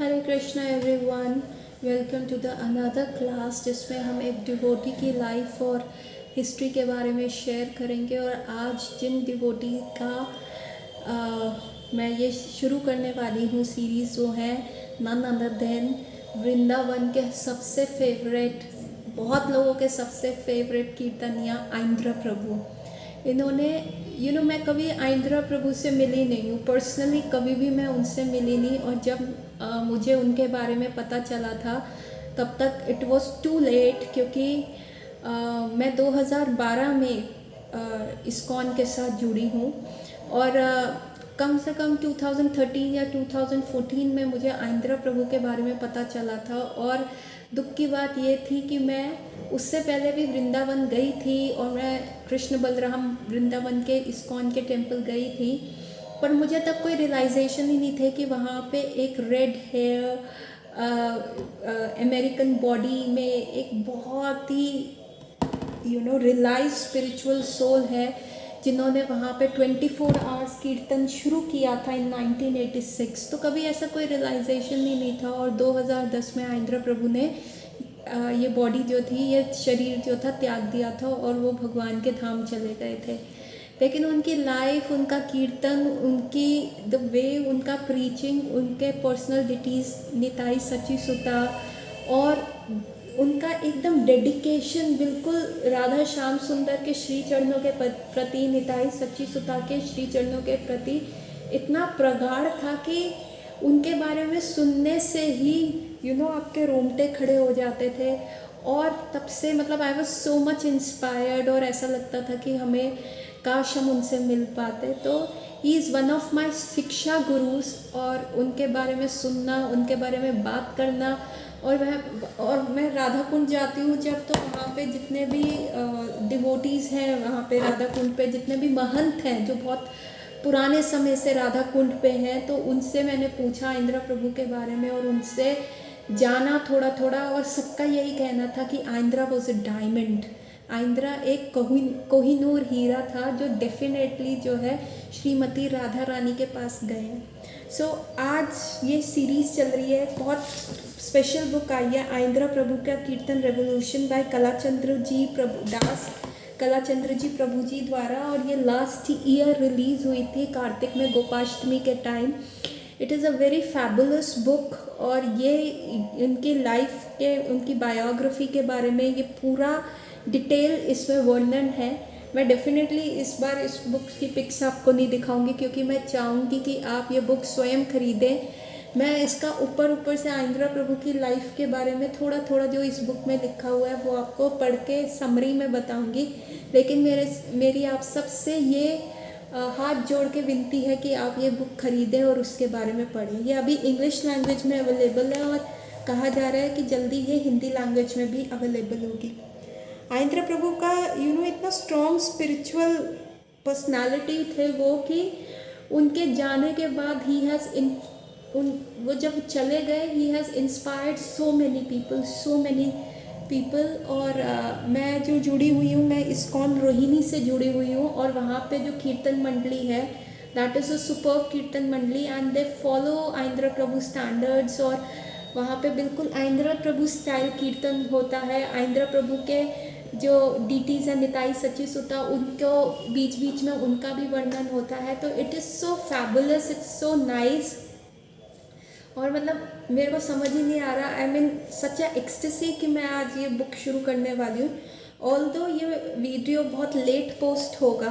Hare Krishna everyone, welcome to the another class जिसमें हम एक डिवोटी की लाइफ और हिस्ट्री के बारे में शेयर करेंगे। और आज जिन डिवोटी का मैं ये शुरू करने वाली हूँ सीरीज़, वो है नन अदर देन वृंदावन के सबसे फेवरेट, बहुत लोगों के सबसे फेवरेट कीर्तनिया आइंद्र प्रभु। इन्होंने मैं कभी आइंद्रा प्रभु से मिली नहीं हूँ पर्सनली, कभी भी मैं उनसे मिली नहीं। और जब मुझे उनके बारे में पता चला था तब तक इट वाज टू लेट, क्योंकि मैं 2012 में इस्कॉन के साथ जुड़ी हूँ। और कम से कम 2013 या 2014 में मुझे आइंद्रा प्रभु के बारे में पता चला था। और दुख की बात ये थी कि मैं उससे पहले भी वृंदावन गई थी और मैं कृष्ण बलराम वृंदावन के इस्कॉन के टेम्पल गई थी, पर मुझे तब कोई रियलाइजेशन ही नहीं थे कि वहाँ पे एक रेड हेयर अमेरिकन बॉडी में एक बहुत ही रियलाइज स्पिरिचुअल सोल है, जिन्होंने वहाँ पे 24 आवर्स कीर्तन शुरू किया था इन 1986। तो कभी ऐसा कोई रियलाइजेशन ही नहीं था। और 2010 में आइंद्र प्रभु ने ये बॉडी जो थी, ये शरीर जो था, त्याग दिया था और वो भगवान के धाम चले गए थे। लेकिन उनकी लाइफ, उनका कीर्तन, उनकी द वे, उनका प्रीचिंग, उनके पर्सनल डिटीज़, निताई सची सुता, और उनका एकदम डेडिकेशन बिल्कुल राधा श्याम सुंदर के श्री चरणों के प्रति, निताई सच्ची सुता के श्री चरणों के प्रति इतना प्रगाढ़ था कि उनके बारे में सुनने से ही आपके रोंगटे खड़े हो जाते थे। और तब से I was so much inspired, और ऐसा लगता था कि हमें काश हम उनसे मिल पाते। तो he is one of my शिक्षा गुरुज, और उनके बारे में सुनना, उनके बारे में बात करना। और मैं राधा कुंड जाती हूँ जब, तो वहाँ पे जितने भी डिवोटीज़ हैं, वहाँ पे राधा कुंड पे जितने भी महंत हैं जो बहुत पुराने समय से राधा कुंड पे हैं, तो उनसे मैंने पूछा आइंद्र प्रभु के बारे में और उनसे जाना थोड़ा थोड़ा। और सबका यही कहना था कि आइंद्रा वॉज अ डायमंड, आइंद्रा एक कोहिनूर हीरा था जो डेफिनेटली जो है श्रीमती राधा रानी के पास गए। सो आज ये सीरीज़ चल रही है, बहुत स्पेशल बुक आई है आइंद्रा प्रभु का कीर्तन रेवोल्यूशन बाय कलाचंद्र जी प्रभु जी द्वारा। और ये लास्ट ईयर रिलीज़ हुई थी कार्तिक में, गोपाष्टमी के time. It is a very fabulous book, और ये इनकी लाइफ के, उनकी बायोग्राफी के बारे में ये पूरा डिटेल इसमें वर्णन है। मैं डेफिनेटली इस बार इस बुक की पिक्स आपको नहीं दिखाऊंगी, क्योंकि मैं चाहूँगी कि आप ये बुक स्वयं खरीदें। मैं इसका ऊपर से आइंद्रा प्रभु की लाइफ के बारे में थोड़ा थोड़ा जो इस बुक में लिखा हुआ है वो आपको पढ़ के समरी में बताऊंगी। लेकिन मेरी आप सबसे ये हाथ जोड़ के विनती है कि आप ये बुक खरीदें और उसके बारे में पढ़ें। ये अभी इंग्लिश लैंग्वेज में अवेलेबल है, और कहा जा रहा है कि जल्दी ये हिंदी लैंग्वेज में भी अवेलेबल होगी। आइंद्र प्रभु का इतना स्ट्रॉन्ग स्पिरिचुअल पर्सनालिटी थे वो, कि उनके जाने के बाद वो जब चले गए, he has inspired so many people. और मैं जो जुड़ी हुई हूँ, मैं इस्कॉन रोहिणी से जुड़ी हुई हूँ, और वहाँ पे जो कीर्तन मंडली है, that is a superb kirtan mandali, and they follow Aindra Prabhu standards. और वहाँ पे बिल्कुल आइंद्र प्रभु स्टाइल कीर्तन होता है। आइंद्र प्रभु के जो डीटीज़ हैं, निताई सच्ची सुता, उनको बीच बीच में उनका भी वर्णन होता है। तो it is so fabulous, it's so nice. और मेरे को समझ ही नहीं आ रहा, I mean such a ecstasy कि मैं आज ये बुक शुरू करने वाली हूँ। ऑल्दो ये वीडियो बहुत लेट पोस्ट होगा,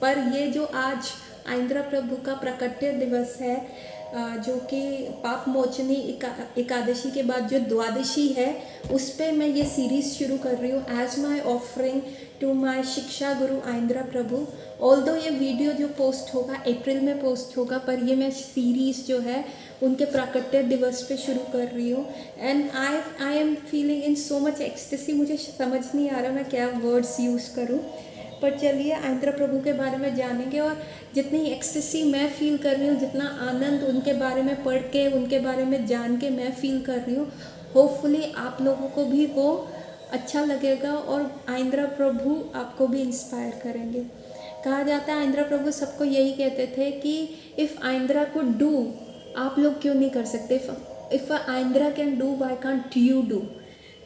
पर ये जो आज आइंद्र प्रभु का प्रकट्य दिवस है, जो कि पाप मोचनी एकादशी के बाद जो द्वादशी है, उस पर मैं ये सीरीज़ शुरू कर रही हूँ as my offering to my शिक्षा गुरु आइंद्र प्रभु। ऑल्दो ये वीडियो जो पोस्ट होगा अप्रैल में पोस्ट होगा, पर ये मैं सीरीज़ जो है उनके प्राकट्य दिवस पे शुरू कर रही हूँ। And I am feeling in so much ecstasy, मुझे समझ नहीं आ रहा मैं क्या वर्ड्स यूज़ करूँ। पर चलिए आइंद्र प्रभु के बारे में जानेंगे, और जितनी एक्सटेसी मैं फील कर रही हूँ, जितना आनंद उनके बारे में पढ़ के, उनके बारे में जान के मैं फील कर रही हूँ, होपफुली आप लोगों को भी वो अच्छा लगेगा, और आइंद्र प्रभु आपको भी इंस्पायर करेंगे। कहा जाता है आइंद्र प्रभु सबको यही कहते थे कि इफ़ आइंद्रा कुड डू, आप लोग क्यों नहीं कर सकते। If आइंद्रा can do why can't you do.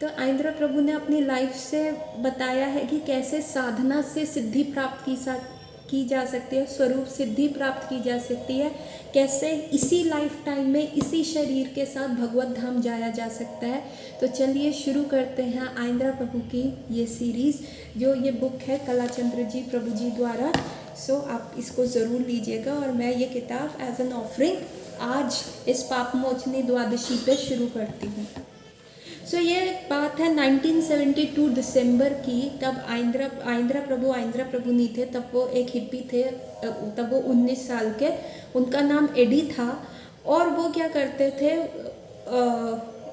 तो आइंद्रा प्रभु ने अपनी लाइफ से बताया है कि कैसे साधना से सिद्धि प्राप्त की जा सकती है, स्वरूप सिद्धि प्राप्त की जा सकती है, कैसे इसी लाइफ टाइम में इसी शरीर के साथ भगवत धाम जाया जा सकता है। तो चलिए शुरू करते हैं आइंद्रा प्रभु की ये सीरीज़, जो ये बुक है कलाचंद्र जी प्रभु जी द्वारा। सो आप इसको ज़रूर लीजिएगा, और मैं ये किताब एज एन ऑफरिंग आज इस पापमोचनी द्वादशी पे शुरू करती हूँ। सो ये बात है 1972 दिसंबर की। तब आइंद्रा प्रभु नहीं थे, तब वो एक हिप्पी थे, तब वो 19 साल के, उनका नाम एडी था। और वो क्या करते थे,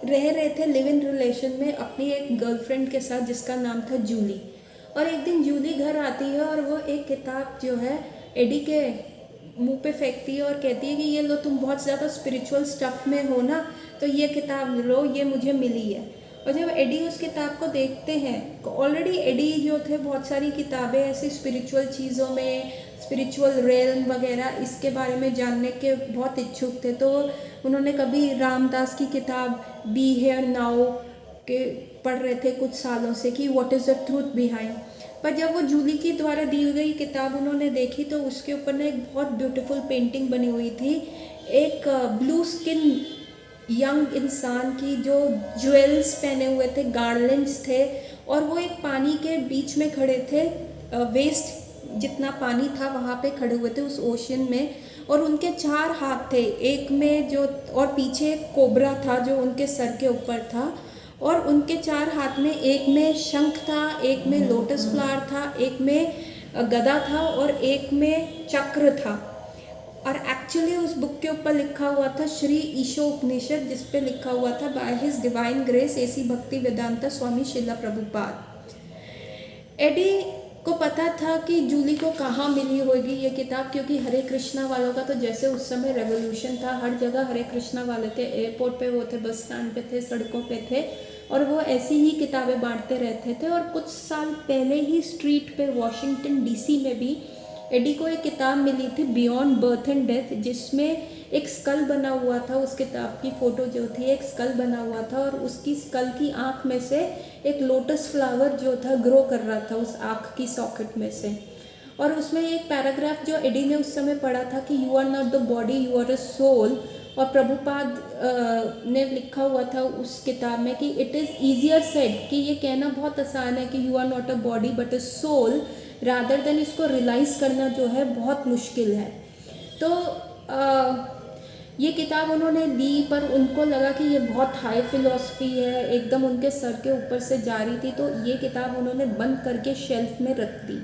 रह रहे थे लिव इन रिलेशन में अपनी एक गर्लफ्रेंड के साथ जिसका नाम था जूली। और एक दिन जूली घर आती है और वो एक किताब जो है एडी के मुंह पे फेंकती है और कहती है कि ये लो, तुम बहुत ज़्यादा स्पिरिचुअल स्टफ़ में हो ना, तो ये किताब लो, ये मुझे मिली है। और जब एडी उस किताब को देखते हैं, ऑलरेडी एडी जो थे बहुत सारी किताबें ऐसी स्पिरिचुअल चीज़ों में, स्पिरिचुअल रेल्म वगैरह इसके बारे में जानने के बहुत इच्छुक थे। तो उन्होंने कभी रामदास की किताब बी हेयर नाउ के पढ़ रहे थे कुछ सालों से कि what is the truth behind. पर जब वो जूली की द्वारा दी गई किताब उन्होंने देखी, तो उसके ऊपर ना एक बहुत ब्यूटीफुल पेंटिंग बनी हुई थी, एक ब्लू स्किन यंग इंसान की जो ज्वेल्स पहने हुए थे, गार्लैंड्स थे, और वो एक पानी के बीच में खड़े थे, वेस्ट जितना पानी था वहाँ पे खड़े हुए थे उस ओशन में। और उनके 4 हाथ थे, एक में जो, और पीछे एक कोबरा था जो उनके सर के ऊपर था। और उनके 4 हाथ में, एक में शंख था, एक में लोटस फ्लावर था, एक में गदा था, और एक में चक्र था। और एक्चुअली उस बुक के ऊपर लिखा हुआ था श्री ईशोपनिषद, जिस पे लिखा हुआ था by his divine grace AC भक्ति वेदांता स्वामी शिला प्रभुपाद। एडी को पता था कि जूली को कहाँ मिली होगी ये किताब, क्योंकि हरे कृष्णा वालों का तो जैसे उस समय रेवोल्यूशन था, हर जगह हरे कृष्णा वाले थे, एयरपोर्ट पे वो थे, बस स्टैंड पे थे, सड़कों पे थे, और वो ऐसी ही किताबें बांटते रहते थे। और कुछ साल पहले ही स्ट्रीट पे वॉशिंगटन डीसी में भी एडी को एक किताब मिली थी बियॉन्ड बर्थ एंड डेथ, जिसमें एक स्कल बना हुआ था। उस किताब की फ़ोटो जो थी, एक स्कल बना हुआ था, और उसकी स्कल की आँख में से एक लोटस फ्लावर जो था ग्रो कर रहा था उस आँख की सॉकेट में से। और उसमें एक पैराग्राफ जो एडी ने उस समय पढ़ा था कि you are not the body, you are a soul. और प्रभुपाद ने लिखा हुआ था उस किताब में कि इट इज़ ईजियर सेड, कि ये कहना बहुत आसान है कि you are not a body but a soul, rather than इसको रियलाइज़ करना जो है बहुत मुश्किल है। तो ये किताब उन्होंने ली, पर उनको लगा कि ये बहुत हाई फिलॉसफी है, एकदम उनके सर के ऊपर से जा रही थी, तो ये किताब उन्होंने बंद करके शेल्फ में रख दी।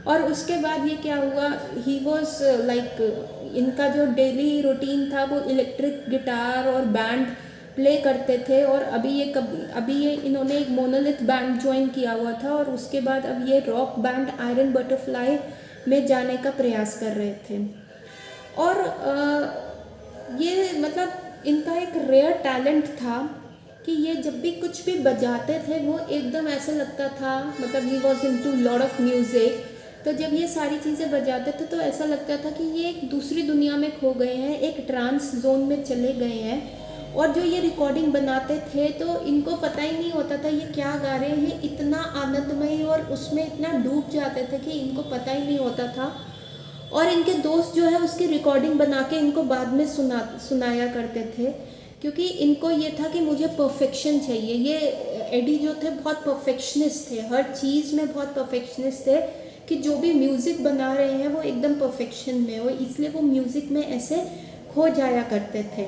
और उसके बाद ये क्या हुआ, ही वॉज लाइक, इनका जो डेली रूटीन था वो इलेक्ट्रिक गिटार और बैंड प्ले करते थे। और अभी ये इन्होंने एक मोनोलिथ बैंड ज्वाइन किया हुआ था, और उसके बाद अब ये रॉक बैंड आयरन बटरफ्लाई में जाने का प्रयास कर रहे थे। और ये मतलब इनका एक रेयर टैलेंट था कि ये जब भी कुछ भी बजाते थे वो एकदम ऐसा लगता था, मतलब he was into lot of music. तो जब ये सारी चीज़ें बजाते थे तो ऐसा लगता था कि ये एक दूसरी दुनिया में खो गए हैं, एक ट्रांस जोन में चले गए हैं। और जो ये रिकॉर्डिंग बनाते थे तो इनको पता ही नहीं होता था ये क्या गा रहे हैं, इतना आनंदमय, और उसमें इतना डूब जाते थे कि इनको पता ही नहीं होता था। और इनके दोस्त जो है उसकी रिकॉर्डिंग बना के इनको बाद में सुनाया करते थे, क्योंकि इनको ये था कि मुझे परफेक्शन चाहिए। ये एडी जो थे बहुत परफेक्शनिस्ट थे, हर चीज़ में बहुत परफेक्शनिस्ट थे, कि जो भी म्यूज़िक बना रहे हैं वो एकदम परफेक्शन में हो, इसलिए वो म्यूज़िक में ऐसे खो जाया करते थे।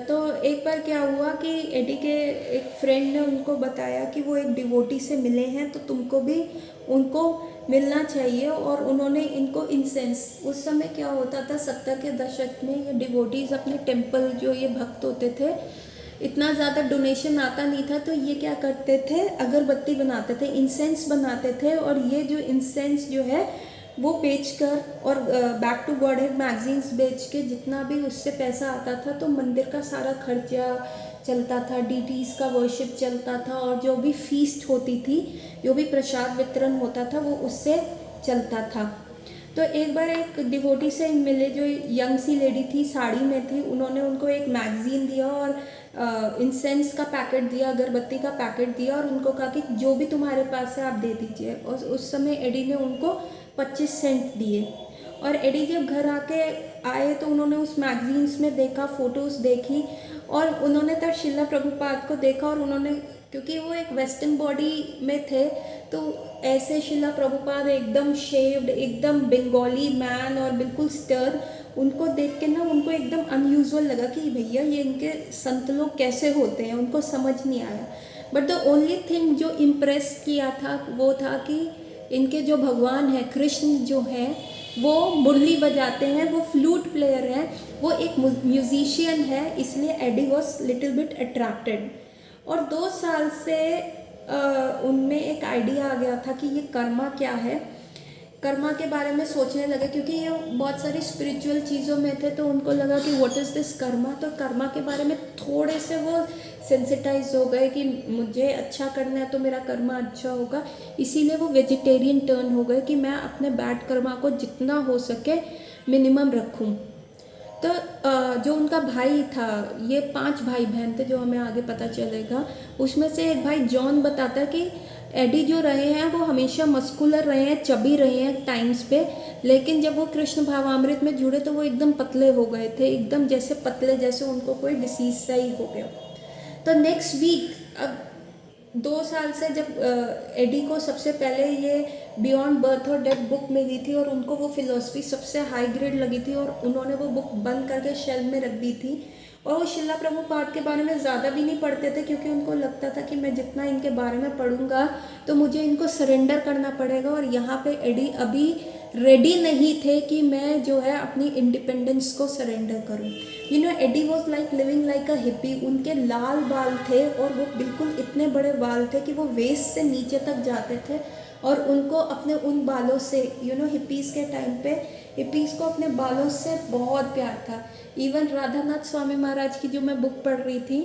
तो एक बार क्या हुआ कि एडी के एक फ्रेंड ने उनको बताया कि वो एक डिवोटी से मिले हैं, तो तुमको भी उनको मिलना चाहिए। और उन्होंने इनको इंसेंस, उस समय क्या होता था 70 के दशक में, ये डिवोटीज़ अपने टेम्पल, जो ये भक्त होते थे, इतना ज़्यादा डोनेशन आता नहीं था, तो ये क्या करते थे, अगरबत्ती बनाते थे, इंसेंस बनाते थे। और ये जो इंसेंस जो है वो बेचकर, और back to Godhead magazines बेच के जितना भी उससे पैसा आता था, तो मंदिर का सारा खर्चा चलता था, डीटीज़ का वर्शिप चलता था, और जो भी फीस्ट होती थी, जो भी प्रसाद वितरण होता था, वो उससे चलता था। तो एक बार एक डिवोटी से मिले जो यंग सी लेडी थी, साड़ी में थी, उन्होंने उनको एक मैगज़ीन दिया और इंसेंस का पैकेट दिया, अगरबत्ती का पैकेट दिया और उनको कहा कि जो भी तुम्हारे पास है आप दे दीजिए। और उस समय एडी ने उनको 25 सेंट दिए। और एडी जब घर आके आए तो उन्होंने उस मैगजीन्स में देखा, फ़ोटोज़ देखी और उन्होंने तब शिला प्रभुपाद को देखा और उन्होंने, क्योंकि वो एक वेस्टर्न बॉडी में थे, तो ऐसे शिला प्रभुपाद एकदम शेव्ड, एकदम बंगाली मैन और बिल्कुल स्टर्न, उनको देख के ना उनको एकदम अनयूजुअल लगा कि भैया ये इनके संत लोग कैसे होते हैं, उनको समझ नहीं आया। बट द ओनली थिंग जो इम्प्रेस किया था वो था कि इनके जो भगवान है कृष्ण जो है वो मुरली बजाते हैं, वो फ्लूट प्लेयर हैं, वो एक म्यूजिशियन है, इसलिए Eddie was little bit attracted. और 2 साल से उनमें एक आइडिया आ गया था कि ये कर्मा क्या है। कर्मा के बारे में सोचने लगे क्योंकि ये बहुत सारी स्पिरिचुअल चीज़ों में थे, तो उनको लगा कि व्हाट इज़ दिस कर्मा। तो कर्मा के बारे में थोड़े से वो सेंसिटाइज हो गए कि मुझे अच्छा करना है तो मेरा कर्मा अच्छा होगा, इसीलिए वो वेजिटेरियन टर्न हो गए कि मैं अपने बैड कर्मा को जितना हो सके मिनिमम रखूं। तो जो उनका भाई था, ये 5 भाई बहन थे जो हमें आगे पता चलेगा, उसमें से एक भाई जॉन बताता है कि एडी जो रहे हैं वो हमेशा मस्कुलर रहे हैं, चबी रहे हैं टाइम्स पे, लेकिन जब वो कृष्ण भावामृत में जुड़े तो वो एकदम पतले हो गए थे, एकदम जैसे पतले, जैसे उनको कोई डिसीज सा ही हो गया। तो नेक्स्ट वीक, अब 2 साल से जब एडी को सबसे पहले ये बियॉन्ड बर्थ और डेथ बुक मिली थी और उनको वो फिलोसफी सबसे हाई ग्रेड लगी थी और उन्होंने वो बुक बंद करके शेल्फ में रख दी थी। और वो शिला प्रभुपाद के बारे में ज़्यादा भी नहीं पढ़ते थे क्योंकि उनको लगता था कि मैं जितना इनके बारे में पढ़ूंगा तो मुझे इनको सरेंडर करना पड़ेगा। और यहाँ पे एडी अभी रेडी नहीं थे कि मैं जो है अपनी इंडिपेंडेंस को सरेंडर करूं। You know, Eddie was like living like a hippie. उनके लाल बाल थे और वो बिल्कुल इतने बड़े बाल थे कि वो वेस्ट से नीचे तक जाते थे और उनको अपने उन बालों से, यू नो, हिप्पीज़ के टाइम पे हिप्पीज़ को अपने बालों से बहुत प्यार था। इवन राधानाथ स्वामी महाराज की जो मैं बुक पढ़ रही थी,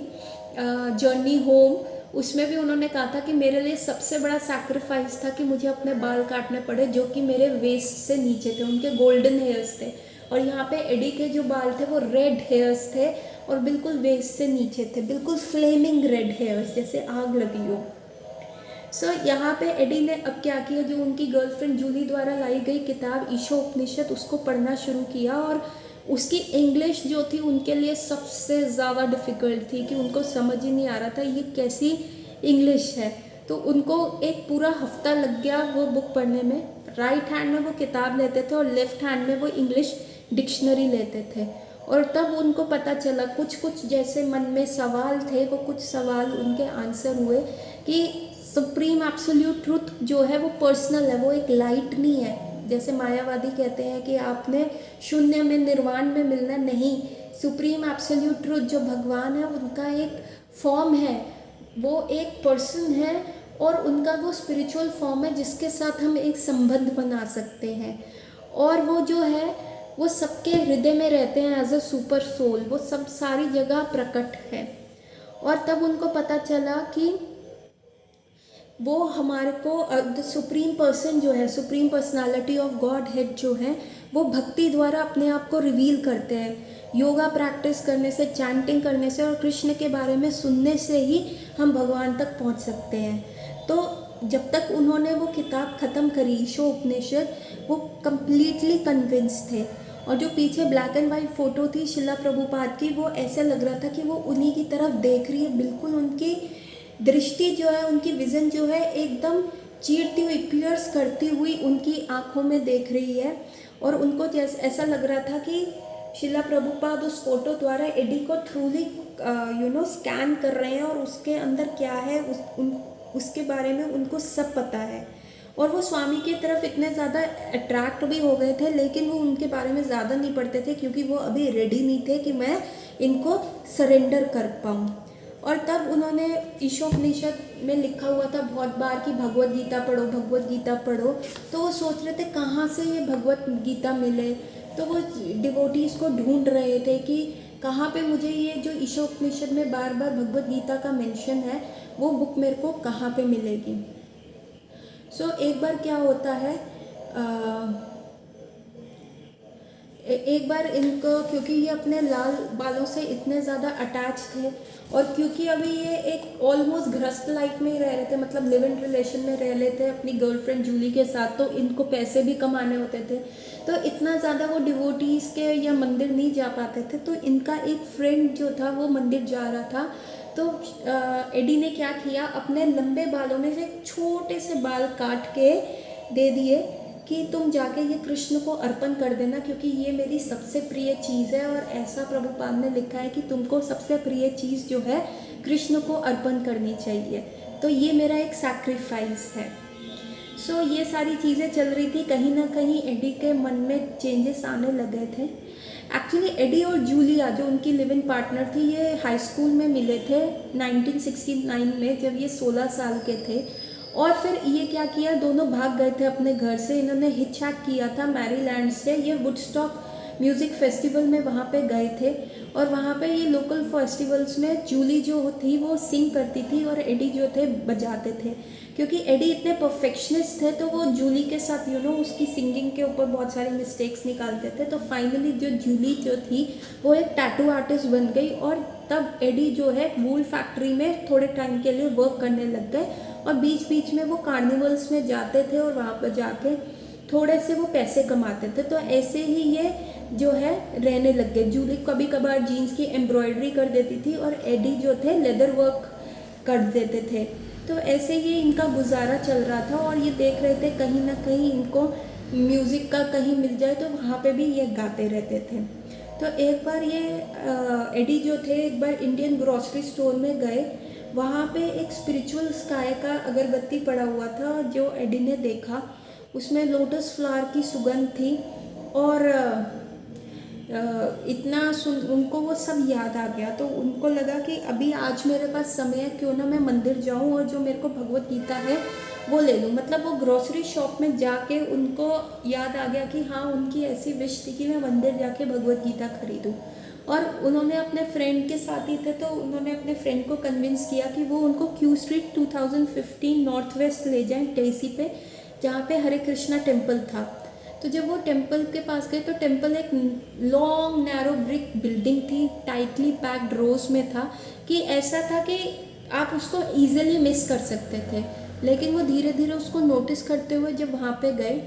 जर्नी होम, उसमें भी उन्होंने कहा था कि मेरे लिए सबसे बड़ा सैक्रिफाइस था कि मुझे अपने बाल काटने पड़े जो कि मेरे वेस्ट से नीचे थे, उनके गोल्डन हेयर्स थे। और यहाँ पे एडी के जो बाल थे वो रेड हेयर्स थे और बिल्कुल वेस्ट से नीचे थे, बिल्कुल फ्लेमिंग रेड हेयर्स, जैसे आग लगी हो। सो यहाँ पे एडी ने अब क्या किया, जो उनकी गर्लफ्रेंड जूली द्वारा लाई गई किताब ईशोपनिषद उसको पढ़ना शुरू किया। और उसकी इंग्लिश जो थी उनके लिए सबसे ज़्यादा डिफ़िकल्ट थी कि उनको समझ ही नहीं आ रहा था ये कैसी इंग्लिश है। तो उनको एक पूरा हफ्ता लग गया वो बुक पढ़ने में। राइट हैंड में वो किताब लेते थे और लेफ़्ट हैंड में वो इंग्लिश डिक्शनरी लेते थे। और तब उनको पता चला कुछ कुछ जैसे मन में सवाल थे, वो कुछ सवाल उनके आंसर हुए कि सुप्रीम एब्सोल्यूट ट्रुथ जो है वो पर्सनल है, वो एक लाइट नहीं है। जैसे मायावादी कहते हैं कि आपने शून्य में निर्वाण में मिलना, नहीं। सुप्रीम एब्सोल्यूट ट्रुथ जो भगवान है उनका एक फॉर्म है, वो एक पर्सन है और उनका वो स्पिरिचुअल फॉर्म है जिसके साथ हम एक संबंध बना सकते हैं। और वो जो है वो सबके हृदय में रहते हैं एज अ सुपर सोल, वो सब सारी जगह प्रकट है। और तब उनको पता चला कि वो हमारे को द सुप्रीम पर्सन जो है, supreme personality of God head जो है, वो भक्ति द्वारा अपने आप को रिवील करते हैं। योगा प्रैक्टिस करने से, चैंटिंग करने से और कृष्ण के बारे में सुनने से ही हम भगवान तक पहुंच सकते हैं। तो जब तक उन्होंने वो किताब ख़त्म करी ईशोपनिषद, वो कम्प्लीटली कन्विंस थे। और जो पीछे ब्लैक एंड वाइट फ़ोटो थी शिला प्रभुपाद की, वो ऐसा लग रहा था कि वो उन्हीं की तरफ देख रही है। बिल्कुल उनकी दृष्टि जो है, उनकी विज़न जो है एकदम चीरती हुई, पियर्स करती हुई उनकी आँखों में देख रही है। और उनको जैसे ऐसा लग रहा था कि शिला प्रभुपाद उस फोटो द्वारा एडी को थ्रूली स्कैन कर रहे हैं और उसके अंदर क्या है उसके बारे में उनको सब पता है। और वो स्वामी की तरफ इतने ज़्यादा अट्रैक्ट भी हो गए थे, लेकिन वो उनके बारे में ज़्यादा नहीं पढ़ते थे क्योंकि वो अभी रेडी नहीं थे कि मैं इनको सरेंडर कर पाऊँ। और तब उन्होंने ईशोपनिषद में लिखा हुआ था बहुत बार कि भगवत गीता पढ़ो, भगवत गीता पढ़ो। तो वो सोच रहे थे कहाँ से ये भगवत गीता मिले। तो वो डिवोटीज़ को ढूंढ रहे थे कि कहाँ पे मुझे ये जो ईशोपनिषद में बार बार भगवत गीता का मेंशन है वो बुक मेरे को कहाँ पे मिलेगी। सो एक बार क्या होता है, एक बार इनको, क्योंकि ये अपने लाल बालों से इतने ज़्यादा अटैच थे और क्योंकि अभी ये एक ऑलमोस्ट गृहस्थ लाइफ में ही रह रहे थे, मतलब लिव इन रिलेशन में रह रहे थे अपनी गर्लफ्रेंड जूली के साथ, तो इनको पैसे भी कमाने होते थे, तो इतना ज़्यादा वो डिवोटीज़ के या मंदिर नहीं जा पाते थे। तो इनका एक फ्रेंड जो था वो मंदिर जा रहा था, तो एडी ने क्या किया, अपने लंबे बालों में से एक छोटे से बाल काट के दे दिए कि तुम जाके ये कृष्ण को अर्पण कर देना, क्योंकि ये मेरी सबसे प्रिय चीज़ है और ऐसा प्रभुपाद ने लिखा है कि तुमको सबसे प्रिय चीज़ जो है कृष्ण को अर्पण करनी चाहिए, तो ये मेरा एक सैक्रिफाइस है। सो ये सारी चीज़ें चल रही थी, कहीं ना कहीं एडी के मन में चेंजेस आने लगे थे। एक्चुअली एडी और जूलिया जो उनकी लिव इन पार्टनर थी, ये हाई स्कूल में मिले थे 1969 में, जब ये 16 साल के थे। और फिर ये क्या किया, दोनों भाग गए थे अपने घर से, इन्होंने हिचहैक किया था मैरीलैंड से, ये वुडस्टॉक म्यूज़िक फेस्टिवल में वहाँ पे गए थे और वहाँ पे ये लोकल फेस्टिवल्स में जूली जो थी वो सिंग करती थी और एडी जो थे बजाते थे। क्योंकि एडी इतने परफेक्शनिस्ट थे तो वो जूली के साथ उसकी सिंगिंग के ऊपर बहुत सारे मिस्टेक्स निकालते थे। तो फाइनली जो जूली जो थी वो एक टैटू आर्टिस्ट बन गई और तब एडी जो है वूल फैक्ट्री में थोड़े टाइम के लिए वर्क करने लग गए और बीच बीच में वो कार्निवल्स में जाते थे और वहाँ पर जाके थोड़े से वो पैसे कमाते थे। तो ऐसे ही ये जो है रहने लग गए। जूली कभी कभार जीन्स की एम्ब्रॉयडरी कर देती थी और एडी जो थे लेदर वर्क कर देते थे। तो ऐसे ही इनका गुजारा चल रहा था और ये देख रहे थे कहीं ना कहीं इनको म्यूज़िक का कहीं मिल जाए तो वहाँ पे भी ये गाते रहते थे। तो एक बार ये एडी जो थे एक बार इंडियन ग्रॉसरी स्टोर में गए, वहाँ पे एक स्पिरिचुअल स्काई का अगरबत्ती पड़ा हुआ था जो एडी ने देखा, उसमें लोटस फ्लावर की सुगंध थी और उनको वो सब याद आ गया। तो उनको लगा कि अभी आज मेरे पास समय है, क्यों ना मैं मंदिर जाऊं और जो मेरे को भगवत गीता है वो ले लूं। मतलब वो ग्रोसरी शॉप में जाके उनको याद आ गया कि हाँ उनकी ऐसी विश थी कि मैं मंदिर जाके भगवत गीता खरीदूं। और उन्होंने अपने फ्रेंड के साथ ही थे तो उन्होंने अपने फ्रेंड को कन्विंस किया कि वो उनको क्यू स्ट्रीट 2015 नॉर्थ वेस्ट ले जाएं टेसी पे, जहाँ पे हरे कृष्णा टेम्पल था। तो जब वो टेम्पल के पास गए तो टेम्पल एक लॉन्ग नैरो ब्रिक बिल्डिंग थी, टाइटली पैक्ड रोज में था, कि ऐसा था कि आप उसको ईजिली मिस कर सकते थे। लेकिन वो धीरे धीरे उसको नोटिस करते हुए जब वहाँ पे गए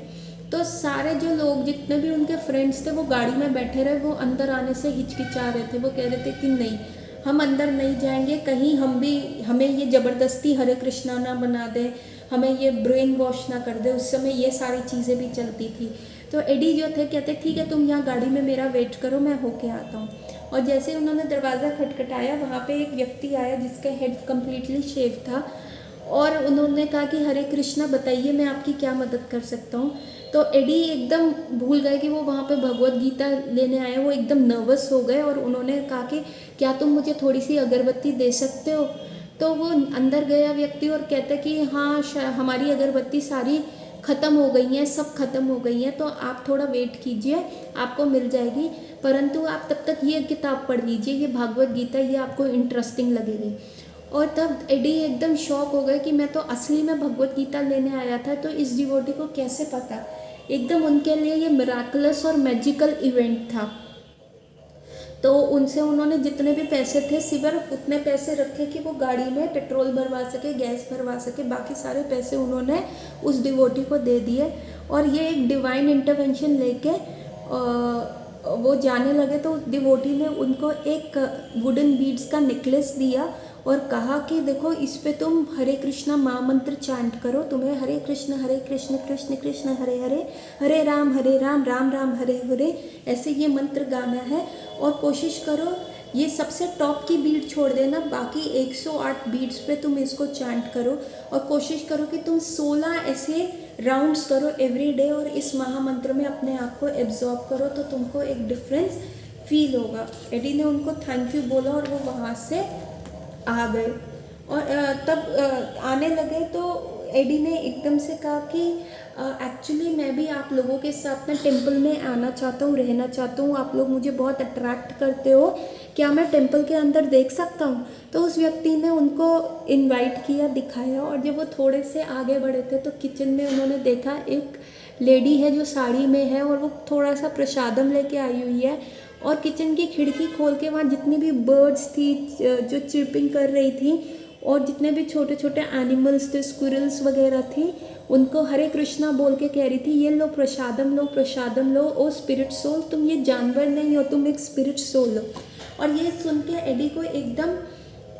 तो सारे जो लोग जितने भी उनके फ्रेंड्स थे वो गाड़ी में बैठे रहे, वो अंदर आने से हिचकिचा रहे थे। वो कह रहे थे कि नहीं हम अंदर नहीं जाएंगे, कहीं हमें ये ज़बरदस्ती हरे कृष्णा ना बना दे, हमें ये ब्रेन वॉश ना कर दे। उस समय ये सारी चीज़ें भी चलती थी। तो एडी जो थे कहते ठीक है तुम यहाँ गाड़ी में मेरा वेट करो, मैं होके आता हूँ। और जैसे उन्होंने दरवाज़ा खटखटाया, वहाँ पे एक व्यक्ति आया जिसका हेड कम्प्लीटली शेव था और उन्होंने कहा कि हरे कृष्णा बताइए मैं आपकी क्या मदद कर सकता हूँ। तो एडी एकदम भूल गए कि वो वहाँ पे भगवत गीता लेने आए, वो एकदम नर्वस हो गए और उन्होंने कहा कि क्या तुम मुझे थोड़ी सी अगरबत्ती दे सकते हो। तो वो अंदर गया व्यक्ति और कहता कि हाँ हमारी अगरबत्ती सारी ख़त्म हो गई हैं, सब ख़त्म हो गई हैं, तो आप थोड़ा वेट कीजिए आपको मिल जाएगी, परंतु आप तब तक ये किताब पढ़ लीजिए, ये भागवत गीता, ये आपको इंटरेस्टिंग लगेगी। और तब एडी एकदम शॉक हो गए कि मैं तो असली में भगवत गीता लेने आया था, तो इस डिवोटी को कैसे पता। एकदम उनके लिए ये मिराकुलस और मैजिकल इवेंट था। तो उनसे उन्होंने जितने भी पैसे थे सिर्फ उतने पैसे रखे कि वो गाड़ी में पेट्रोल भरवा सके, गैस भरवा सके, बाकी सारे पैसे उन्होंने उस डिवोटी को दे दिए। और ये एक डिवाइन इंटरवेंशन लेके वो जाने लगे। तो उस डिवोटी ने उनको एक वुडन बीड्स का नेकलेस दिया और कहा कि देखो इस पे तुम हरे कृष्णा महामंत्र चैंट करो, तुम्हें हरे कृष्ण कृष्ण कृष्ण हरे हरे, हरे राम राम राम हरे हरे, ऐसे ये मंत्र गाना है। और कोशिश करो ये सबसे टॉप की बीट छोड़ देना, बाकी 108 बीट्स पे तुम इसको चैंट करो और कोशिश करो कि तुम 16 ऐसे राउंड्स करो एवरी डे और इस महामंत्र में अपने आप को एब्जॉर्ब करो, तो तुमको एक डिफरेंस फील होगा। एडी ने उनको थैंक यू बोला और वो वहाँ से आ गए। और तब आने लगे तो एडी ने एकदम से कहा कि एक्चुअली मैं भी आप लोगों के साथ में टेंपल में आना चाहता हूँ, रहना चाहता हूँ, आप लोग मुझे बहुत अट्रैक्ट करते हो, क्या मैं टेंपल के अंदर देख सकता हूँ। तो उस व्यक्ति ने उनको इनवाइट किया, दिखाया, और जब वो थोड़े से आगे बढ़े थे तो किचन में उन्होंने देखा एक लेडी है जो साड़ी में है और वो थोड़ा सा प्रसादम लेके आई हुई है, और किचन की खिड़की खोल के वहाँ जितनी भी बर्ड्स थी जो चिर्पिंग कर रही थी, और जितने भी छोटे छोटे एनिमल्स थे, स्क्विरल्स वगैरह थी, उनको हरे कृष्णा बोल के कह रही थी, ये लो प्रसादम लो, प्रसादम लो, ओ स्पिरिट सोल, तुम ये जानवर नहीं हो, तुम एक स्पिरिट सोल हो। और ये सुन के एडी को एकदम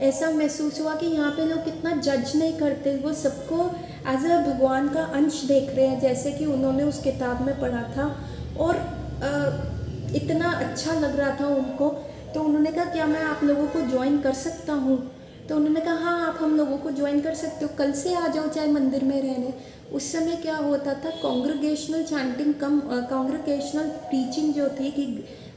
ऐसा महसूस हुआ कि यहाँ पे लोग कितना जज नहीं करते, वो सबको एज अ भगवान का अंश देख रहे हैं, जैसे कि उन्होंने उस किताब में पढ़ा था। और इतना अच्छा लग रहा था उनको। तो उन्होंने कहा क्या मैं आप लोगों को ज्वाइन कर सकता हूँ? तो उन्होंने कहा हाँ, आप हम लोगों को ज्वाइन कर सकते हो, कल से आ जाओ चाहे मंदिर में रहने। उस समय क्या होता था, कांग्रेगेशनल चैंटिंग कम कांग्रेगेशनल टीचिंग जो थी कि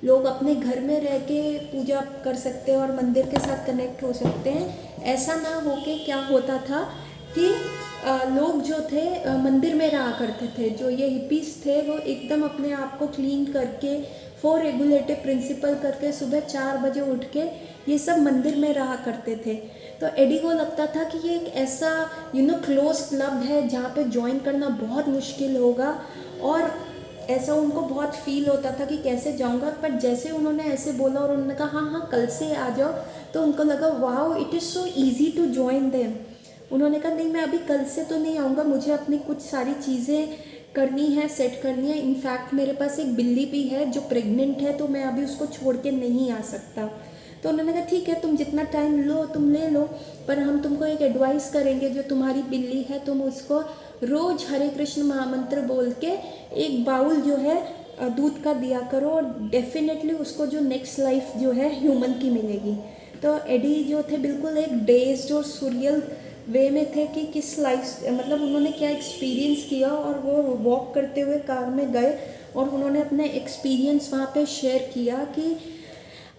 लोग अपने घर में रह के पूजा कर सकते हैं और मंदिर के साथ कनेक्ट हो सकते हैं, ऐसा ना हो के क्या होता था कि लोग जो थे मंदिर में रहा करते थे। जो ये हिपीस थे वो एकदम अपने आप को क्लीन करके 4 रेगुलेटिव प्रिंसिपल करके सुबह 4 बजे उठ के ये सब मंदिर में रहा करते थे। तो एडी को लगता था कि ये एक ऐसा क्लोज क्लब है जहाँ पे ज्वाइन करना बहुत मुश्किल होगा, और ऐसा उनको बहुत फील होता था कि कैसे जाऊँगा। पर जैसे उन्होंने ऐसे बोला और उन्होंने कहा हाँ हाँ कल से आ जाओ, तो उनको लगा wow it is so easy to join them. उन्होंने कहा नहीं, मैं अभी कल से तो नहीं आऊँगा, मुझे अपनी कुछ सारी चीज़ें करनी है, सेट करनी है। इनफैक्ट मेरे पास एक बिल्ली भी है जो प्रेग्नेंट है, तो मैं अभी उसको छोड़ के नहीं आ सकता। तो उन्होंने कहा ठीक है, तुम जितना टाइम लो तुम ले लो, पर हम तुमको एक एडवाइस करेंगे, जो तुम्हारी बिल्ली है तुम उसको रोज़ हरे कृष्ण महामंत्र बोल के एक बाउल जो है दूध का दिया करो, और डेफिनेटली उसको जो नेक्स्ट लाइफ जो है ह्यूमन की मिलेगी। तो एडी जो थे बिल्कुल एक डेज्ड और सुरियल वे में थे कि किस लाइफ मतलब उन्होंने क्या एक्सपीरियंस किया, और वो वॉक करते हुए कार में गए और उन्होंने अपने एक्सपीरियंस वहाँ पे शेयर किया कि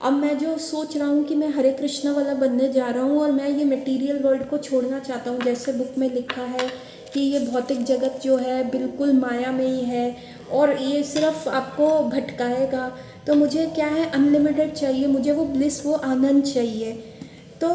अब मैं जो सोच रहा हूँ कि मैं हरे कृष्णा वाला बनने जा रहा हूँ और मैं ये मटेरियल वर्ल्ड को छोड़ना चाहता हूँ। जैसे बुक में लिखा है कि ये भौतिक जगत जो है बिल्कुल माया में ही है और ये सिर्फ आपको भटकाएगा। तो मुझे क्या है, अनलिमिटेड चाहिए, मुझे वो ब्लिस, वो आनंद चाहिए। तो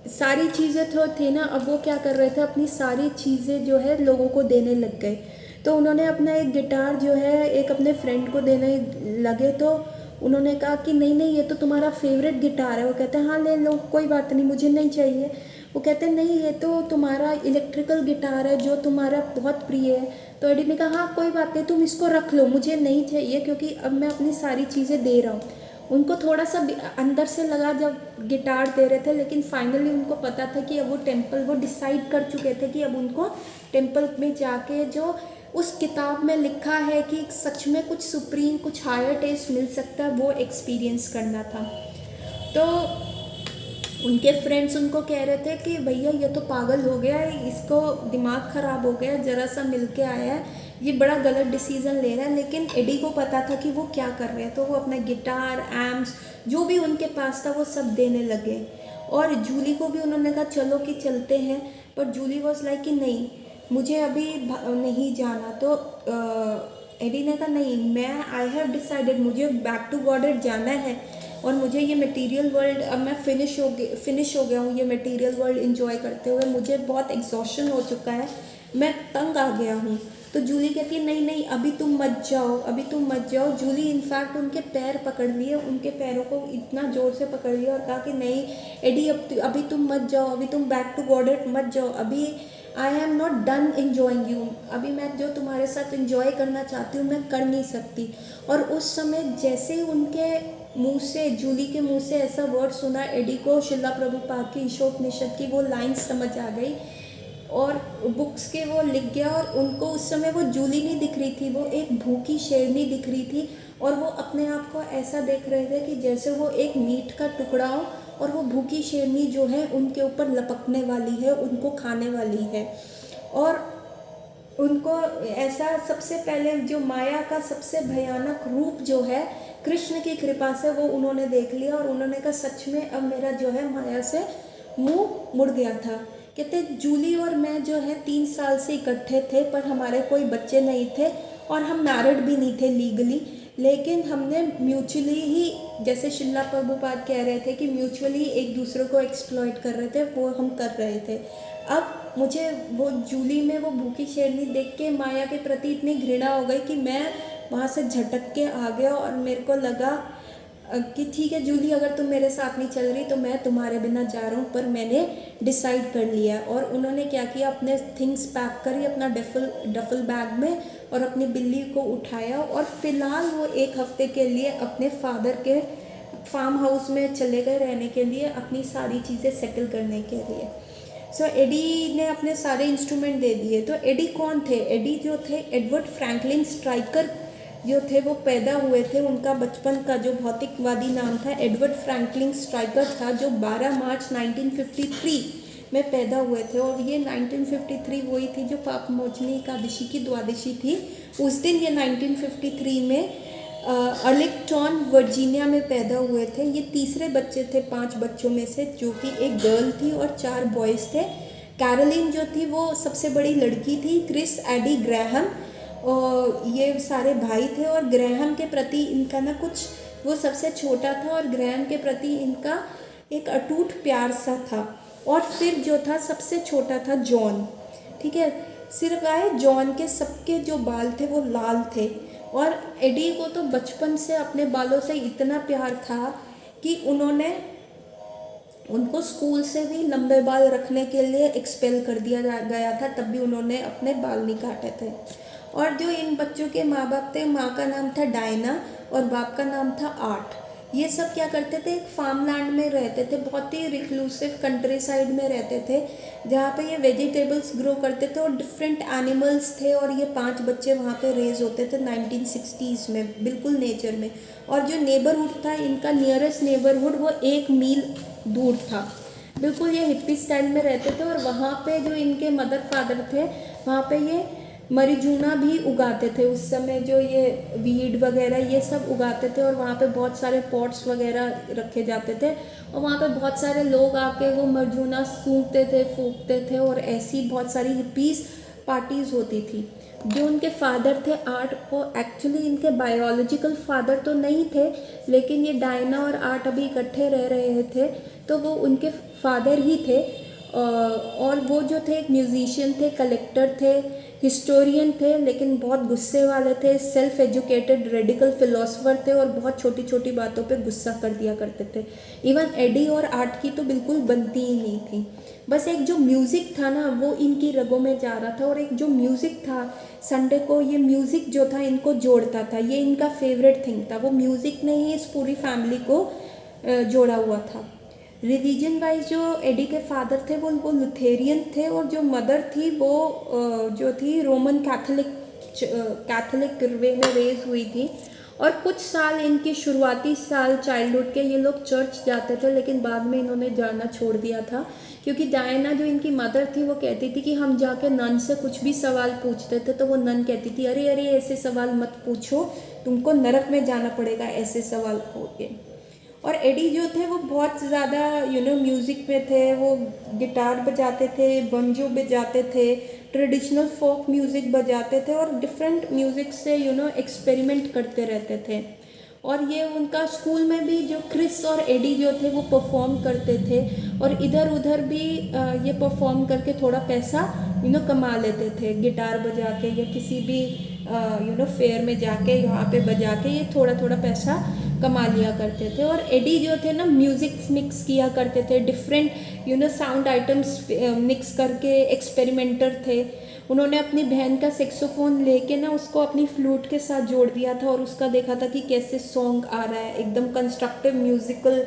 सारी चीज़ें तो थे ना, अब वो क्या कर रहे थे, अपनी सारी चीज़ें जो है लोगों को देने लग गए। तो उन्होंने अपना एक गिटार जो है एक अपने फ्रेंड को देने लगे। तो उन्होंने कहा कि नहीं नहीं, ये तो तुम्हारा फेवरेट गिटार है। वो कहते हैं हाँ ले लो, कोई बात नहीं, मुझे नहीं चाहिए। वो कहते हैं नहीं, ये तो तुम्हारा इलेक्ट्रिकल गिटार है जो तुम्हारा बहुत प्रिय है। तो एडी ने कहा हाँ कोई बात नहीं, तुम इसको रख लो, मुझे नहीं चाहिए, क्योंकि अब मैं अपनी सारी चीज़ें दे रहा हूँ। उनको थोड़ा सा अंदर से लगा जब गिटार दे रहे थे, लेकिन फाइनली उनको पता था कि अब वो टेम्पल, वो डिसाइड कर चुके थे कि अब उनको टेम्पल में जाके जो उस किताब में लिखा है कि सच में कुछ सुप्रीम, कुछ हायर टेस्ट मिल सकता है, वो एक्सपीरियंस करना था। तो उनके फ्रेंड्स उनको कह रहे थे कि भैया ये तो पागल हो गया है, इसको दिमाग ख़राब हो गया, ज़रा सा मिल के आया है, ये बड़ा गलत डिसीज़न ले रहा है। लेकिन एडी को पता था कि वो क्या कर रहे हैं, तो वो अपना गिटार, एम्प्स जो भी उनके पास था वो सब देने लगे। और जूली को भी उन्होंने कहा चलो कि चलते हैं, पर जूली वॉज लाइक कि नहीं मुझे अभी नहीं जाना। तो एडी ने कहा नहीं, मैं आई हैव डिसाइडेड, मुझे बैक टू गॉडेड जाना है और मुझे ये मटेरियल वर्ल्ड, अब मैं फिनिश हो गया हूँ ये मटेरियल वर्ल्ड एंजॉय करते हुए, मुझे बहुत एग्जॉशन हो चुका है, मैं तंग आ गया हूँ। तो जूली कहती है नहीं नहीं, अभी तुम मत जाओ, अभी तुम मत जाओ। जूली इनफैक्ट उनके पैर पकड़ लिए, उनके पैरों को इतना ज़ोर से पकड़ लिया और कहा कि नहीं एडी, अभी तुम मत जाओ, अभी तुम बैक टू गॉडेड मत जाओ, अभी I am not done enjoying you, अभी मैं जो तुम्हारे साथ इन्जॉय करना चाहती हूँ मैं कर नहीं सकती। और उस समय जैसे ही उनके मुंह से, जूली के मुंह से ऐसा वर्ड सुना, एडी को शिला प्रभुपाद की ईशोपनिषद की वो लाइन समझ आ गई और बुक्स के वो लिख गया। और उनको उस समय वो जूली नहीं दिख रही थी, वो एक भूखी शेरनी दिख रही थी, और वो अपने आप को ऐसा देख रहे थे कि जैसे वो एक मीट का टुकड़ा हो और वो भूखी शेरनी जो है उनके ऊपर लपकने वाली है, उनको खाने वाली है। और उनको ऐसा सबसे पहले जो माया का सबसे भयानक रूप जो है कृष्ण की कृपा से वो उन्होंने देख लिया, और उन्होंने कहा सच में अब मेरा जो है माया से मुंह मुड़ गया था। कहते जूली और मैं जो है 3 साल से इकट्ठे थे, पर हमारे कोई बच्चे नहीं थे और हम मैरिड भी नहीं थे लीगली, लेकिन हमने म्यूचुअली ही, जैसे शिला प्रभुपाद कह रहे थे कि म्यूचुअली एक दूसरे को एक्सप्लॉइट कर रहे थे, वो हम कर रहे थे। अब मुझे वो जूली में वो भूखी शेरनी देख के माया के प्रति इतनी घृणा हो गई कि मैं वहाँ से झटक के आ गया और मेरे को लगा कि ठीक है जूली, अगर तुम मेरे साथ नहीं चल रही तो मैं तुम्हारे बिना जा रहा हूँ, पर मैंने डिसाइड कर लिया। और उन्होंने क्या किया, अपने थिंग्स पैक करी अपना डफल बैग में और अपनी बिल्ली को उठाया और फिलहाल वो 1 हफ्ते के लिए अपने फादर के फार्म हाउस में चले गए रहने के लिए, अपनी सारी चीज़ें सेटल करने के लिए। सो एडी ने अपने सारे इंस्ट्रूमेंट दे दिए। तो एडी कौन थे? एडी जो थे एडवर्ड फ्रैंकलिन स्ट्राइकर जो थे वो पैदा हुए थे। उनका बचपन का जो भौतिकवादी नाम था एडवर्ड फ्रैंकलिन स्ट्राइकर था, जो 12 मार्च 1953 में पैदा हुए थे। और ये 1953 वही थी जो पापमोचनी एकादशी की द्वादशी थी। उस दिन ये 1953 में अर्लिंगटन वर्जीनिया में पैदा हुए थे। ये तीसरे बच्चे थे 5 बच्चों में से, जो कि एक गर्ल थी और 4 बॉयज़ थे। कैरोलिन जो थी वो सबसे बड़ी लड़की थी। क्रिस, एडी, ग्रैहम और ये सारे भाई थे। और ग्रैहम के प्रति इनका ना कुछ, वो सबसे छोटा था और ग्रैहम के प्रति इनका एक अटूट प्यार सा था। और फिर जो था सबसे छोटा था जॉन, ठीक है। सिर्फ आए जॉन के सबके जो बाल थे वो लाल थे। और एडी को तो बचपन से अपने बालों से इतना प्यार था कि उन्होंने उनको स्कूल से भी लंबे बाल रखने के लिए एक्सपेल कर दिया गया था, तब भी उन्होंने अपने बाल नहीं काटे थे। और जो इन बच्चों के माँ बाप थे, माँ का नाम था डायना और बाप का नाम था आर्ट। ये सब क्या करते थे, एक फार्म लैंड में रहते थे, बहुत ही रिक्लूसिव कंट्री साइड में रहते थे, जहाँ पे ये वेजिटेबल्स ग्रो करते थे और डिफरेंट एनिमल्स थे। और ये 5 बच्चे वहाँ पे रेज होते थे 1960s में, बिल्कुल नेचर में। और जो नेबरहुड था इनका, नियरेस्ट नेबरहुड वो 1 मील दूर था। बिल्कुल ये हिप्पी स्टाइल में रहते थे। और वहाँ पे जो इनके मदर फादर थे, वहाँ पे ये मरीजूना भी उगाते थे। उस समय जो ये वीड वगैरह ये सब उगाते थे और वहाँ पे बहुत सारे पॉट्स वगैरह रखे जाते थे। और वहाँ पे बहुत सारे लोग आके वो मरीजूना सूंघते थे, फूंकते थे और ऐसी बहुत सारी हिप्पीज़ पार्टीज़ होती थी। जो उनके फादर थे आर्ट, वो एक्चुअली इनके बायोलॉजिकल फादर तो नहीं थे, लेकिन ये डायना और आर्ट अभी इकट्ठे रह रहे थे तो वो उनके फादर ही थे। और वो जो थे एक म्यूजिशियन थे, कलेक्टर थे, हिस्टोरियन थे, लेकिन बहुत गुस्से वाले थे, सेल्फ एजुकेटेड रेडिकल फिलोसोफर थे और बहुत छोटी छोटी बातों पे गुस्सा कर दिया करते थे। इवन एडी और आर्ट की तो बिल्कुल बनती ही नहीं थी। बस एक जो म्यूज़िक था ना वो इनकी रगों में जा रहा था। और एक जो म्यूज़िक था, संडे को ये म्यूज़िक जो था इनको जोड़ता था, ये इनका फेवरेट थिंग था। वो म्यूज़िक ने ही इस पूरी फैमिली को जोड़ा हुआ था। रिलीजन वाइज जो एडी के फादर थे वो लुथेरियन थे और जो मदर थी वो जो थी रोमन कैथोलिक वे में रेज हुई थी। और कुछ साल इनके शुरुआती साल चाइल्डहुड के ये लोग चर्च जाते थे, लेकिन बाद में इन्होंने जाना छोड़ दिया था, क्योंकि डायना जो इनकी मदर थी वो कहती थी कि हम जाके नन से कुछ भी सवाल पूछते थे तो वो नन कहती थी अरे अरे ऐसे सवाल मत पूछो, तुमको नरक में जाना पड़ेगा ऐसे सवाल पूछे। और एडी जो थे वो बहुत ज़्यादा म्यूज़िक पे थे। वो गिटार बजाते थे, बंजो बजाते थे, ट्रेडिशनल फोक म्यूज़िक बजाते थे और डिफरेंट म्यूज़िक से एक्सपेरिमेंट करते रहते थे। और ये उनका स्कूल में भी जो क्रिस और एडी जो थे वो परफॉर्म करते थे और इधर उधर भी ये परफॉर्म करके थोड़ा पैसा कमा लेते थे, गिटार बजा के या किसी भी फेयर में जाके यहाँ पे बजा के ये थोड़ा थोड़ा पैसा कमा लिया करते थे। और एडी जो थे ना म्यूज़िक मिक्स किया करते थे, डिफरेंट साउंड आइटम्स मिक्स करके एक्सपेरिमेंटर थे। उन्होंने अपनी बहन का सेक्सोफोन लेके ना उसको अपनी फ्लूट के साथ जोड़ दिया था और उसका देखा था कि कैसे सॉन्ग आ रहा है, एकदम कंस्ट्रक्टिव म्यूज़िकल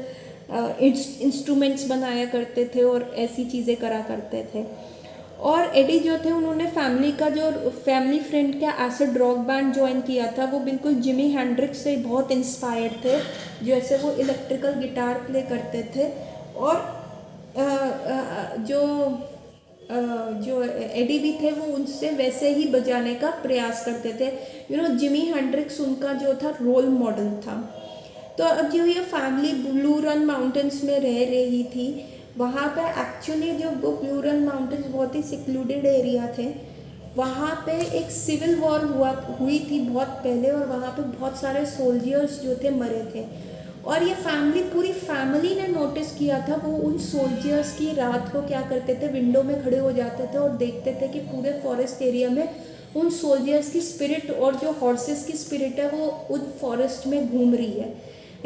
इंस्ट्रूमेंट्स बनाया करते थे और ऐसी चीज़ें करा करते थे। और एडी जो थे उन्होंने फैमिली फ्रेंड का एसिड रॉक बैंड ज्वाइन किया था। वो बिल्कुल जिमी हेंड्रिक्स से बहुत इंस्पायर्ड थे, जैसे वो इलेक्ट्रिकल गिटार प्ले करते थे। और जो एडी भी थे वो उनसे वैसे ही बजाने का प्रयास करते थे। जिमी हेंड्रिक्स उनका जो था रोल मॉडल था। तो अब जो ये फैमिली ब्लू रन माउंटेन्स में रह रही थी, वहाँ पे एक्चुअली जो वो ब्लू रन माउंटेन्स बहुत ही सिक्लूडेड एरिया थे। वहाँ पे एक सिविल वॉर हुई थी बहुत पहले और वहाँ पे बहुत सारे सोल्जर्स जो थे मरे थे। और ये फैमिली, पूरी फैमिली ने नोटिस किया था। वो उन सोल्जर्स की रात को क्या करते थे, विंडो में खड़े हो जाते थे और देखते थे कि पूरे फॉरेस्ट एरिया में उन सोल्जर्स की स्पिरिट और जो हॉर्सेस की स्पिरिट है वो उन फॉरेस्ट में घूम रही है।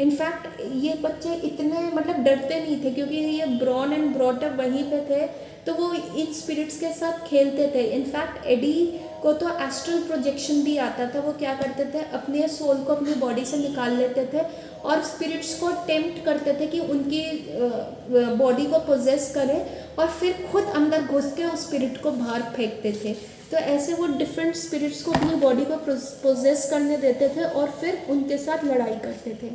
इनफैक्ट ये बच्चे इतने मतलब डरते नहीं थे, क्योंकि ये ब्रॉन एंड ब्रॉट अप वहीं पे थे, तो वो इन स्पिरिट्स के साथ खेलते थे। इनफैक्ट एडी को तो एस्ट्रल प्रोजेक्शन भी आता था। वो क्या करते थे, अपने सोल को अपनी बॉडी से निकाल लेते थे और स्पिरिट्स को टेम्प्ट करते थे कि उनकी बॉडी को पोजेस करें, और फिर खुद अंदर घुस के उस स्पिरिट को बाहर फेंकते थे। तो ऐसे वो डिफरेंट स्पिरिट्स को अपनी बॉडी को पोजेस करने देते थे और फिर उनके साथ लड़ाई करते थे।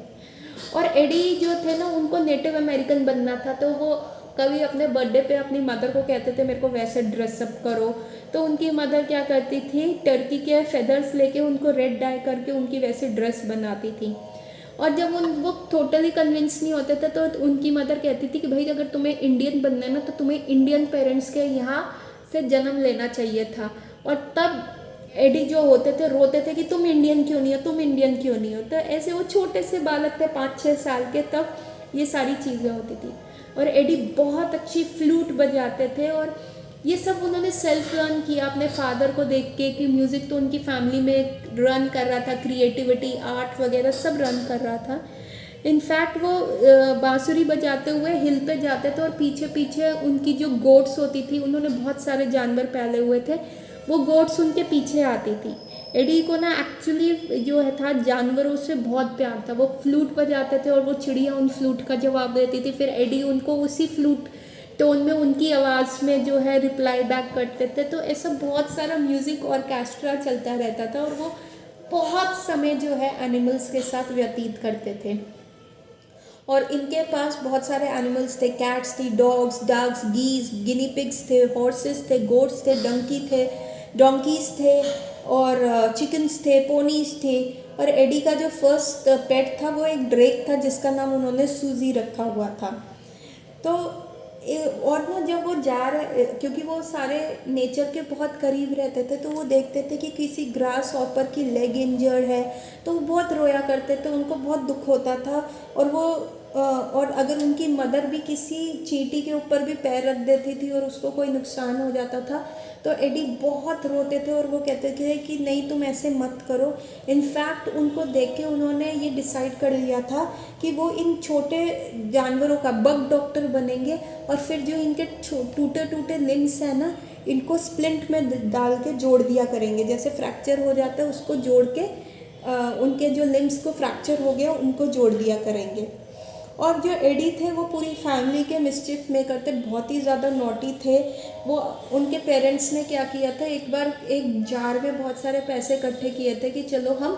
और एडी जो थे ना, उनको नेटिव अमेरिकन बनना था, तो वो कभी अपने बर्थडे पे अपनी मदर को कहते थे मेरे को वैसे ड्रेसअप करो, तो उनकी मदर क्या करती थी, टर्की के फेदर्स लेके उनको रेड डाई करके उनकी वैसे ड्रेस बनाती थी। और जब वो टोटली कन्विंस नहीं होते थे तो उनकी मदर कहती थी कि भाई अगर तुम्हें इंडियन बनना है ना, तो तुम्हें इंडियन पेरेंट्स के यहाँ से जन्म लेना चाहिए था। और तब एडी जो होते थे रोते थे कि तुम इंडियन क्यों नहीं हो, तुम इंडियन क्यों नहीं हो। तो ऐसे वो छोटे से बालक थे 5-6 साल के, तब ये सारी चीज़ें होती थी। और एडी बहुत अच्छी फ्लूट बजाते थे, और ये सब उन्होंने सेल्फ लर्न किया अपने फादर को देख के, कि म्यूज़िक तो उनकी फैमिली में रन कर रहा था, क्रिएटिविटी, आर्ट वगैरह सब रन कर रहा था। इनफैक्ट वो बांसुरी बजाते हुए हिल पे जाते थे, और पीछे पीछे उनकी जो गोट्स होती थी, उन्होंने बहुत सारे जानवर पाले हुए थे, वो गोट्स उनके पीछे आती थी। एडी को ना एक्चुअली जो है था जानवरों से बहुत प्यार था। वो फ्लूट बजाते थे और वो चिड़िया उन फ्लूट का जवाब देती थी, फिर एडी उनको उसी फ्लूट टोन में उनकी आवाज़ में जो है रिप्लाई बैक करते थे। तो ऐसा बहुत सारा म्यूज़िक ऑर्केस्ट्रा चलता रहता था, और वो बहुत समय जो है एनिमल्स के साथ व्यतीत करते थे। और इनके पास बहुत सारे एनिमल्स थे, कैट्स थी, डॉग्स, डक्स, गीज, गिनी पिग्स थे, हॉर्सेस थे, गोट्स थे, डोंकीज थे, और चिकन्स थे, पोनीज थे। और एडी का जो फर्स्ट पेट था वो एक ड्रेक था, जिसका नाम उन्होंने सूजी रखा हुआ था। तो और ना जब वो जा रहे, क्योंकि वो सारे नेचर के बहुत करीब रहते थे, तो वो देखते थे कि किसी ग्रास हॉपर की लेग इंजर्ड है, तो वो बहुत रोया करते थे, उनको बहुत दुख होता था। और वो और अगर उनकी मदर भी किसी चींटी के ऊपर भी पैर रख देती थी और उसको कोई नुकसान हो जाता था, तो एडी बहुत रोते थे और वो कहते थे कि नहीं तुम ऐसे मत करो। इनफैक्ट उनको देख के उन्होंने ये डिसाइड कर लिया था कि वो इन छोटे जानवरों का बग डॉक्टर बनेंगे, और फिर जो इनके टूटे टूटे लिम्स हैं ना, इनको स्प्लिंट में डाल के जोड़ दिया करेंगे। जैसे फ्रैक्चर हो जाता है उसको जोड़ के उनके जो लिम्स को फ्रैक्चर हो गया उनको जोड़ दिया करेंगे। और जो एडी थे वो पूरी फैमिली के मिस्चिफ मेकर थे, बहुत ही ज़्यादा नॉटी थे वो। उनके पेरेंट्स ने क्या किया था, एक बार एक जार में बहुत सारे पैसे इकट्ठे किए थे कि चलो हम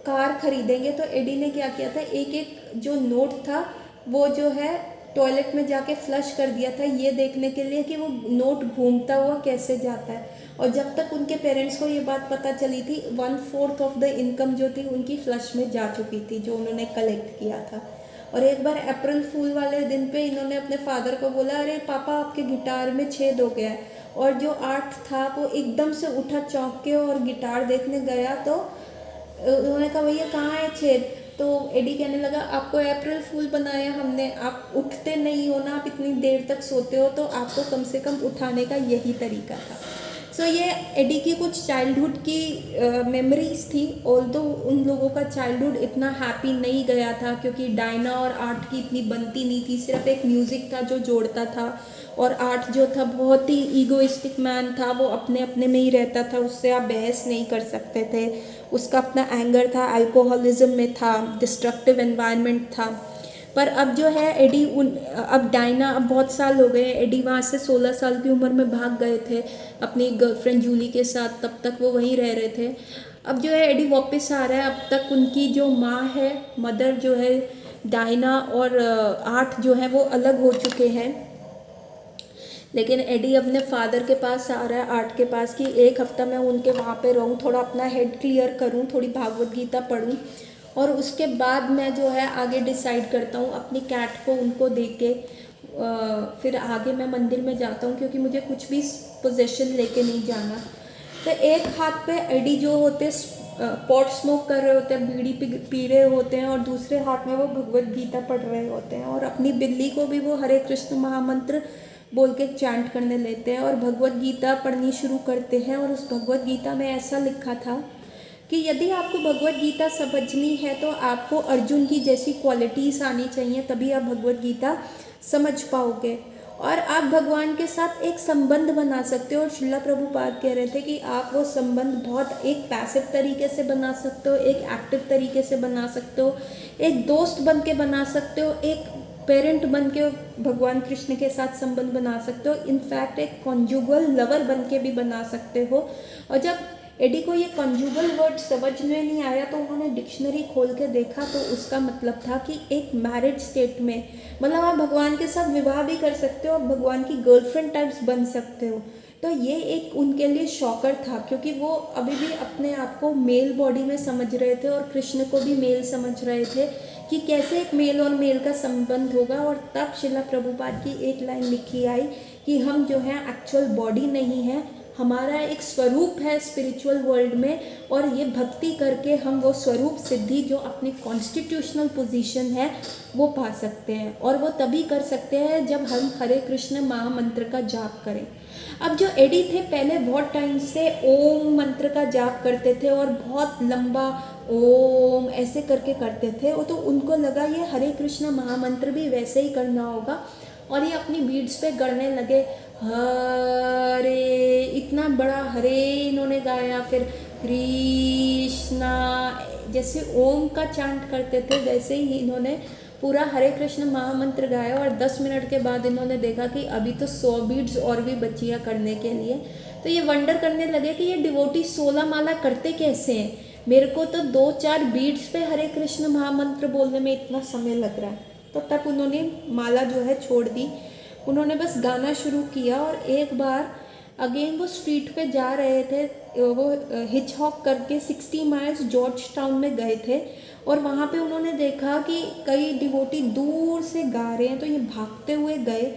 कार खरीदेंगे। तो एडी ने क्या किया था, एक एक जो नोट था वो जो है टॉयलेट में जाके फ्लश कर दिया था, ये देखने के लिए कि वो नोट घूमता हुआ कैसे जाता है। और जब तक उनके पेरेंट्स को ये बात पता चली थी, 1/4 ऑफ द इनकम जो थी उनकी फ्लश में जा चुकी थी, जो उन्होंने कलेक्ट किया था। और एक बार अप्रैल फूल वाले दिन पे इन्होंने अपने फादर को बोला, अरे पापा आपके गिटार में छेद हो गया है। और जो आर्ट था वो एकदम से उठा चौंक के और गिटार देखने गया, तो उन्होंने कहा भैया कहाँ है छेद। तो एडी कहने लगा आपको अप्रैल फूल बनाया हमने, आप उठते नहीं हो ना, आप इतनी देर तक सोते हो, तो आपको कम से कम उठाने का यही तरीका था। सो ये एडी की कुछ चाइल्डहुड की मेमोरीज थी। ऑल्दो उन लोगों का चाइल्डहुड इतना हैप्पी नहीं गया था, क्योंकि डायना और आर्ट की इतनी बनती नहीं थी, सिर्फ एक म्यूज़िक था जो जोड़ता था। और आर्ट जो था बहुत ही ईगोइस्टिक मैन था, वो अपने अपने में ही रहता था, उससे आप बहस नहीं कर सकते थे। उसका अपना एंगर था, अल्कोहलिज्म में था, डिस्ट्रक्टिव एनवायरनमेंट था। पर अब जो है एडी अब डायना, अब बहुत साल हो गए, एडी वहाँ से 16 साल की उम्र में भाग गए थे अपनी गर्लफ्रेंड जूली के साथ, तब तक वो वहीं रह रहे थे। अब जो है एडी वापस आ रहा है। अब तक उनकी जो माँ है, मदर जो है डायना, और आर्ट जो है वो अलग हो चुके हैं। लेकिन एडी अपने फादर के पास आ रहा है, आर्ट के पास, कि एक हफ्ता मैं उनके वहाँ पे रहूँ, थोड़ा अपना हेड क्लियर करूँ, थोड़ी भागवत गीता पढूँ, और उसके बाद मैं जो है आगे डिसाइड करता हूँ अपनी कैट को उनको दे के फिर आगे मैं मंदिर में जाता हूँ, क्योंकि मुझे कुछ भी पोजेशन लेके नहीं जाना। तो एक हाथ पे एडी जो होते पॉट स्मोक कर रहे होते हैं, बीड़ी पी रहे होते हैं, और दूसरे हाथ में वो भगवत गीता पढ़ रहे होते हैं, और अपनी बिल्ली को भी वो हरे कृष्ण महामंत्र बोल के चैंट करने लेते हैं और भगवत गीता पढ़नी शुरू करते हैं। और उस भगवत गीता में ऐसा लिखा था कि यदि आपको भगवत गीता समझनी है तो आपको अर्जुन की जैसी क्वालिटीज़ आनी चाहिए, तभी आप भगवत गीता समझ पाओगे और आप भगवान के साथ एक संबंध बना सकते हो। और श्रीला प्रभुपाद कह रहे थे कि आप वो संबंध बहुत एक पैसिव तरीके से बना सकते हो, एक एक्टिव तरीके से बना सकते हो, एक दोस्त बन के बना सकते हो, एक पेरेंट बन के भगवान कृष्ण के साथ संबंध बना सकते हो, इनफैक्ट एक कॉन्जुगल लवर बन के भी बना सकते हो। और जब एडी को ये कॉन्जुगल वर्ड समझ में नहीं आया तो उन्होंने डिक्शनरी खोल के देखा, तो उसका मतलब था कि एक मैरिड स्टेट में, मतलब आप भगवान के साथ विवाह भी कर सकते हो, आप भगवान की गर्लफ्रेंड टाइप्स बन सकते हो। तो ये एक उनके लिए शॉकर था, क्योंकि वो अभी भी अपने आप को मेल बॉडी में समझ रहे थे और कृष्ण को भी मेल समझ रहे थे कि कैसे एक मेल और मेल का संबंध होगा। और तब श्रीला प्रभुपाद की एक लाइन लिखी आई कि हम जो है एक्चुअल बॉडी नहीं है, हमारा एक स्वरूप है स्पिरिचुअल वर्ल्ड में, और ये भक्ति करके हम वो स्वरूप सिद्धि जो अपनी कॉन्स्टिट्यूशनल पोजीशन है वो पा सकते हैं। और वो तभी कर सकते हैं जब हम हरे कृष्ण महामंत्र का जाप करें। अब जो एडी थे पहले बहुत टाइम से ओम मंत्र का जाप करते थे और बहुत लंबा ओम ऐसे करके करते थे, और तो उनको लगा ये हरे कृष्ण महामंत्र भी वैसे ही करना होगा, और ये अपनी बीड्स पे गढ़ने लगे हरे, इतना बड़ा हरे इन्होंने गाया। फिर कृष्णा, जैसे ओम का चांट करते थे वैसे ही इन्होंने पूरा हरे कृष्ण महामंत्र गाया। और 10 मिनट के बाद इन्होंने देखा कि अभी तो 100 बीट्स और भी बची है करने के लिए। तो ये वंडर करने लगे कि ये डिवोटी 16 माला करते कैसे हैं, मेरे को तो 2-4 बीट्स पे हरे कृष्ण महामंत्र बोलने में इतना समय लग रहा है। तो तब उन्होंने माला जो है छोड़ दी, उन्होंने बस गाना शुरू किया। और एक बार अगेन वो स्ट्रीट पे जा रहे थे, वो हिच हॉक करके 60 माइल्स जॉर्ज टाउन में गए थे, और वहाँ पे उन्होंने देखा कि कई डिवोटी दूर से गा रहे हैं, तो ये भागते हुए गए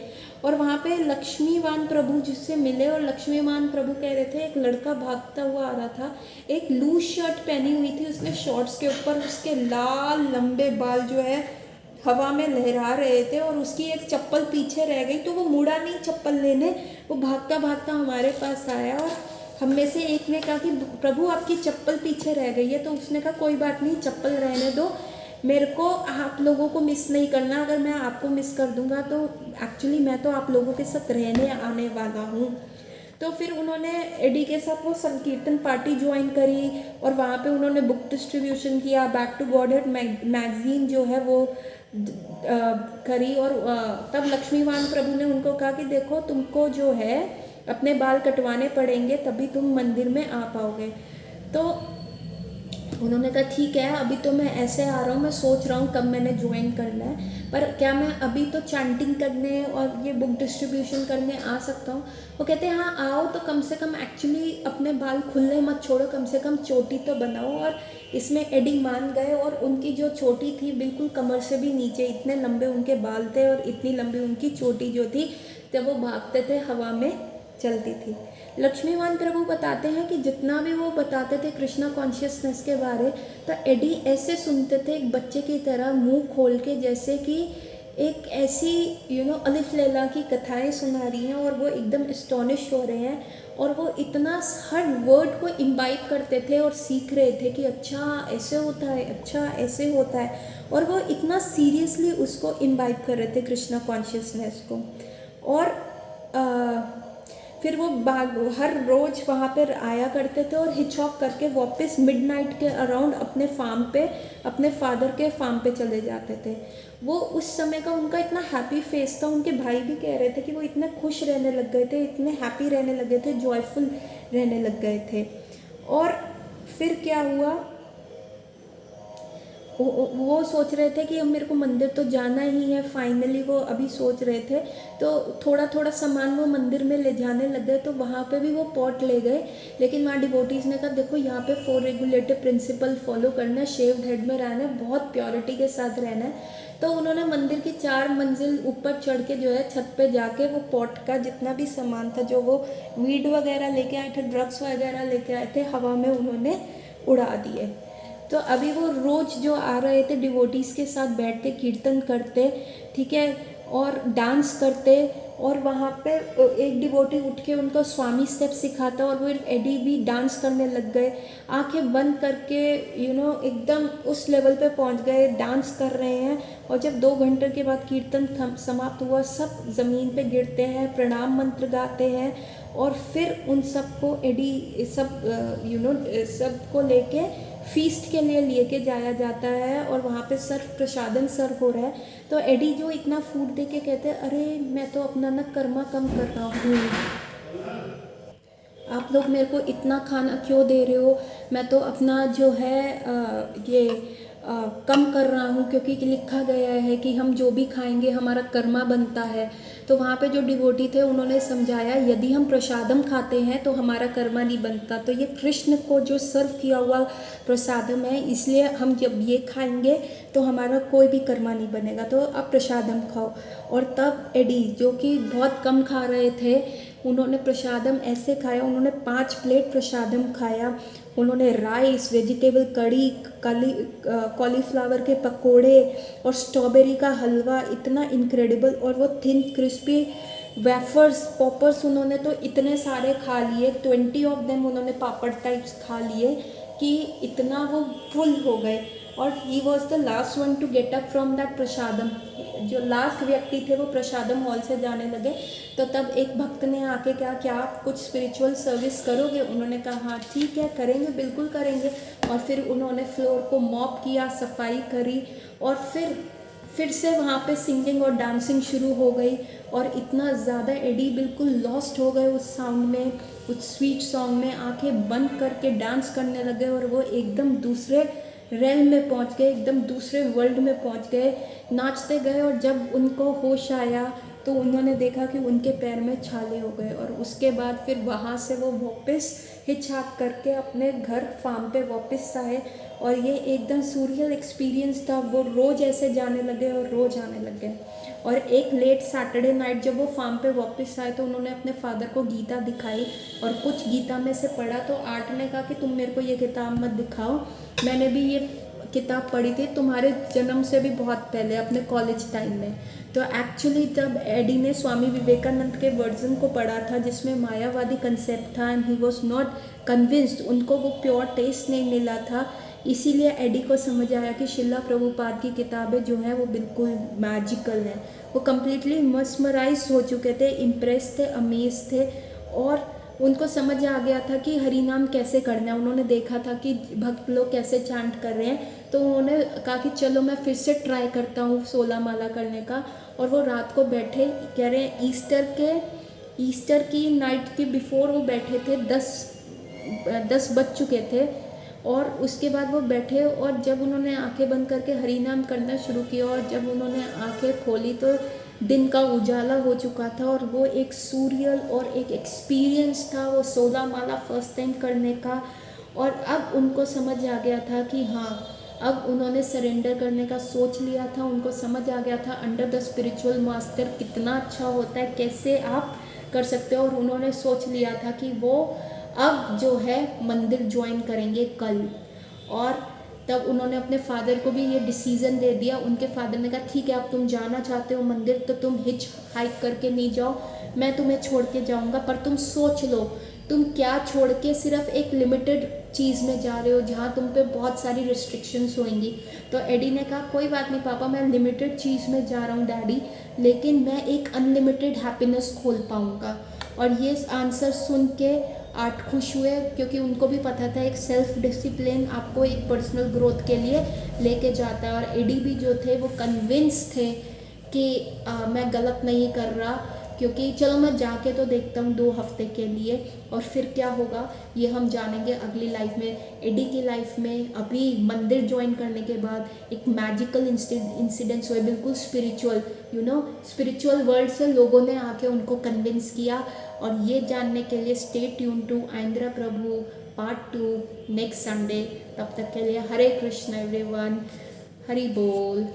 और वहाँ पे लक्ष्मीवान प्रभु जिससे मिले। और लक्ष्मीवान प्रभु कह रहे थे एक लड़का भागता हुआ आ रहा था, एक लूज शर्ट पहनी हुई थी उसने, शॉर्ट्स के ऊपर उसके लाल लंबे बाल जो है हवा में लहरा रहे थे, और उसकी एक चप्पल पीछे रह गई, तो वो मुड़ा नहीं चप्पल लेने, वो भागता भागता हमारे पास आया। और हम में से एक ने कहा कि प्रभु आपकी चप्पल पीछे रह गई है, तो उसने कहा कोई बात नहीं, चप्पल रहने दो, मेरे को आप लोगों को मिस नहीं करना, अगर मैं आपको मिस कर दूंगा तो एक्चुअली मैं तो आप लोगों के साथ रहने आने वाला हूँ। तो फिर उन्होंने एडी के साथ वो संकीर्तन पार्टी ज्वाइन करी, और वहाँ पे उन्होंने बुक डिस्ट्रीब्यूशन किया, बैक टू गॉडहेड मैगजीन जो है वो करी। और तब लक्ष्मीवान प्रभु ने उनको कहा कि देखो तुमको जो है अपने बाल कटवाने पड़ेंगे तभी तुम मंदिर में आ पाओगे। तो उन्होंने कहा ठीक है, अभी तो मैं ऐसे आ रहा हूँ, मैं सोच रहा हूँ कब मैंने ज्वाइन करना है, पर क्या मैं अभी तो चैंटिंग करने और ये बुक डिस्ट्रीब्यूशन करने आ सकता हूँ। वो कहते हैं हाँ आओ, तो कम से कम एक्चुअली अपने बाल खुले मत छोड़ो, कम से कम चोटी तो बनाओ। और इसमें एडी मान गए, और उनकी जो चोटी थी बिल्कुल कमर से भी नीचे, इतने लंबे उनके बाल थे और इतनी लंबी उनकी चोटी जो थी, जब वो भागते थे हवा में चलती थी। लक्ष्मीवान प्रभु बताते हैं कि जितना भी वो बताते थे कृष्णा कॉन्शियसनेस के बारे, तो एडी ऐसे सुनते थे एक बच्चे की तरह मुंह खोल के, जैसे कि एक ऐसी अलिफ लैला की कथाएं सुना रही हैं, और वो एकदम एस्टॉनिश हो रहे हैं, और वो इतना हर वर्ड को इम्बाइब करते थे और सीख रहे थे कि अच्छा ऐसे होता है, अच्छा ऐसे होता है, और वो इतना सीरियसली उसको इम्बाइब कर रहे थे कृष्णा कॉन्शियसनेस को। और फिर वो हर रोज़ वहाँ पर आया करते थे और हिचॉक करके वापस मिडनाइट के अराउंड अपने फार्म पे, अपने फादर के फार्म पे चले जाते थे। वो उस समय का उनका इतना हैप्पी फेस था, उनके भाई भी कह रहे थे कि वो इतने खुश रहने लग गए थे, इतने हैप्पी रहने लग गए थे, जॉयफुल रहने लग गए थे। और फिर क्या हुआ, वो सोच रहे थे कि अब मेरे को मंदिर तो जाना ही है, फाइनली वो अभी सोच रहे थे, तो थोड़ा थोड़ा सामान वो मंदिर में ले जाने लग गए। तो वहाँ पे भी वो पॉट ले गए, लेकिन वहाँ डिवोटीज़ ने कहा देखो यहाँ पे 4 रेगुलेटिव प्रिंसिपल फॉलो करना है, शेव्ड हेड में रहना है, बहुत प्योरिटी के साथ रहना है। तो उन्होंने मंदिर की 4 मंजिल ऊपर चढ़ के जो है छत पे जाके वो पॉट का जितना भी सामान था, जो वो वीड वगैरह लेके आए थे, ड्रग्स वगैरह लेके आए थे, हवा में उन्होंने उड़ा दिए। तो अभी वो रोज़ जो आ रहे थे डिवोटीज़ के साथ बैठते, कीर्तन करते, ठीक है, और डांस करते, और वहाँ पे एक डिवोटी उठ के उनको स्वामी स्टेप सिखाता, और वो एडी भी डांस करने लग गए, आंखें बंद करके एकदम उस लेवल पे पहुँच गए, डांस कर रहे हैं। और जब 2 घंटे के बाद कीर्तन समाप्त हुआ, सब ज़मीन पे गिरते हैं, प्रणाम मंत्र गाते हैं, और फिर उन सबको एडी सब सबको लेके फीस्ट के लिए लेके जाया जाता है, और वहाँ पे सर्व प्रसादन सर्व हो रहा है। तो एडी जो इतना फूड दे के कहते हैं, अरे मैं तो अपना ना कर्मा कम कर रहा हूँ, आप लोग मेरे को इतना खाना क्यों दे रहे हो, मैं तो अपना जो है ये कम कर रहा हूँ, क्योंकि लिखा गया है कि हम जो भी खाएंगे हमारा कर्मा बनता है। तो वहाँ पे जो डिवोटी थे उन्होंने समझाया, यदि हम प्रसादम खाते हैं तो हमारा कर्मा नहीं बनता, तो ये कृष्ण को जो सर्व किया हुआ प्रसादम है, इसलिए हम जब ये खाएंगे तो हमारा कोई भी कर्मा नहीं बनेगा, तो आप प्रसादम खाओ। और तब एडी जो कि बहुत कम खा रहे थे, उन्होंने प्रसादम ऐसे खाया, उन्होंने 5 प्लेट प्रसादम खाया। उन्होंने राइस, वेजिटेबल कड़ी, कॉलीफ्लावर के पकोड़े और स्ट्रॉबेरी का हलवा, इतना इनक्रेडिबल, और वो थिन क्रिस्पी वेफर्स, पॉपर्स उन्होंने तो इतने सारे खा लिए, 20 ऑफ देम उन्होंने पापड़ टाइप्स खा लिए कि इतना वो फुल हो गए। और he was the last one to get up from that prasadam, जो लास्ट व्यक्ति थे वो प्रसादम हॉल से जाने लगे। तो तब एक भक्त ने आके क्या आप कुछ स्पिरिचुअल सर्विस करोगे? उन्होंने कहा हाँ ठीक है, करेंगे, बिल्कुल करेंगे। और फिर उन्होंने फ्लोर को मॉप किया, सफाई करी, और फिर से वहाँ पे सिंगिंग और डांसिंग शुरू हो गई। और इतना ज़्यादा एडी बिल्कुल लॉस्ट हो गए उस साउंड में, उस स्वीट सॉन्ग में, आंखें बंद करके डांस करने लगे, और वो एकदम दूसरे रेल में पहुंच गए, एकदम दूसरे वर्ल्ड में पहुंच गए, नाचते गए। और जब उनको होश आया तो उन्होंने देखा कि उनके पैर में छाले हो गए, और उसके बाद फिर वहाँ से वो वापस हिचहाक करके अपने घर फार्म पे वापस आए। और ये एकदम सूरियल एक्सपीरियंस था, वो रोज़ ऐसे जाने लगे और रोज़ आने लग गए। और एक लेट सैटरडे नाइट जब वो फार्म पे वापस आए तो उन्होंने अपने फादर को गीता दिखाई, और कुछ गीता में से पढ़ा। तो आर्ट ने कहा कि तुम मेरे को ये किताब मत दिखाओ, मैंने भी ये किताब पढ़ी थी तुम्हारे जन्म से भी बहुत पहले, अपने कॉलेज टाइम में। तो एक्चुअली तब एडी ने स्वामी विवेकानंद के वर्जन को पढ़ा था, जिसमें मायावादी कंसेप्ट था, and he was not convinced, उनको वो प्योर टेस्ट नहीं मिला था। इसीलिए एडी को समझ आया कि शिला प्रभुपाद की किताबें जो हैं वो बिल्कुल मैजिकल हैं। वो कम्प्लीटली मस्मराइज हो चुके थे, इम्प्रेस थे, अमेज थे, और उनको समझ आ गया था कि हरि नाम कैसे करना है। उन्होंने देखा था कि भक्त लोग कैसे चांट कर रहे हैं, तो उन्होंने कहा कि चलो मैं फिर से ट्राई करता हूँ 16 माला करने का। और वो रात को बैठे, कह रहे हैं ईस्टर की नाइट के बिफोर वो बैठे थे, 10 बज चुके थे। और उसके बाद वो बैठे, और जब उन्होंने आंखें बंद करके हरि नाम करना शुरू किया, और जब उन्होंने आंखें खोली तो दिन का उजाला हो चुका था। और वो एक सूरियल और एक एक्सपीरियंस था वो 16 माला फर्स्ट टाइम करने का। और अब उनको समझ आ गया था कि हाँ, अब उन्होंने सरेंडर करने का सोच लिया था। उनको समझ आ गया था अंडर द स्पिरिचुअल मास्टर कितना अच्छा होता है, कैसे आप कर सकते हो। और उन्होंने सोच लिया था कि वो अब जो है मंदिर ज्वाइन करेंगे कल। और तब उन्होंने अपने फादर को भी ये डिसीज़न दे दिया। उनके फादर ने कहा ठीक है, अब तुम जाना चाहते हो मंदिर तो तुम हिच हाइक करके नहीं जाओ, मैं तुम्हें छोड़ के जाऊंगा, पर तुम सोच लो तुम क्या छोड़ के सिर्फ एक लिमिटेड चीज़ में जा रहे हो जहाँ तुम पे बहुत सारी रिस्ट्रिक्शंस होंगी। तो एडी ने कहा कोई बात नहीं पापा, मैं लिमिटेड चीज़ में जा रहा हूँ डैडी, लेकिन मैं एक अनलिमिटेड हैप्पीनेस खोल पाऊँगा। और ये आंसर सुन के आर्ट खुश हुए, क्योंकि उनको भी पता था एक सेल्फ डिसिप्लिन आपको एक पर्सनल ग्रोथ के लिए लेके जाता है। और एडी भी जो थे वो कन्विंस थे कि मैं गलत नहीं कर रहा, क्योंकि चलो मैं जाके तो देखता हूँ 2 हफ्ते के लिए, और फिर क्या होगा ये हम जानेंगे अगली लाइफ में। एडी की लाइफ में अभी मंदिर ज्वाइन करने के बाद एक मैजिकल इंसिडेंट्स हुए, बिल्कुल स्पिरिचुअल, स्पिरिचुअल वर्ल्ड से लोगों ने आके उनको कन्विंस किया। और ये जानने के लिए stay tuned to Aindra Prabhu part 2 next Sunday. तब तक के लिए हरे कृष्ण एवरीवन, हरि बोल।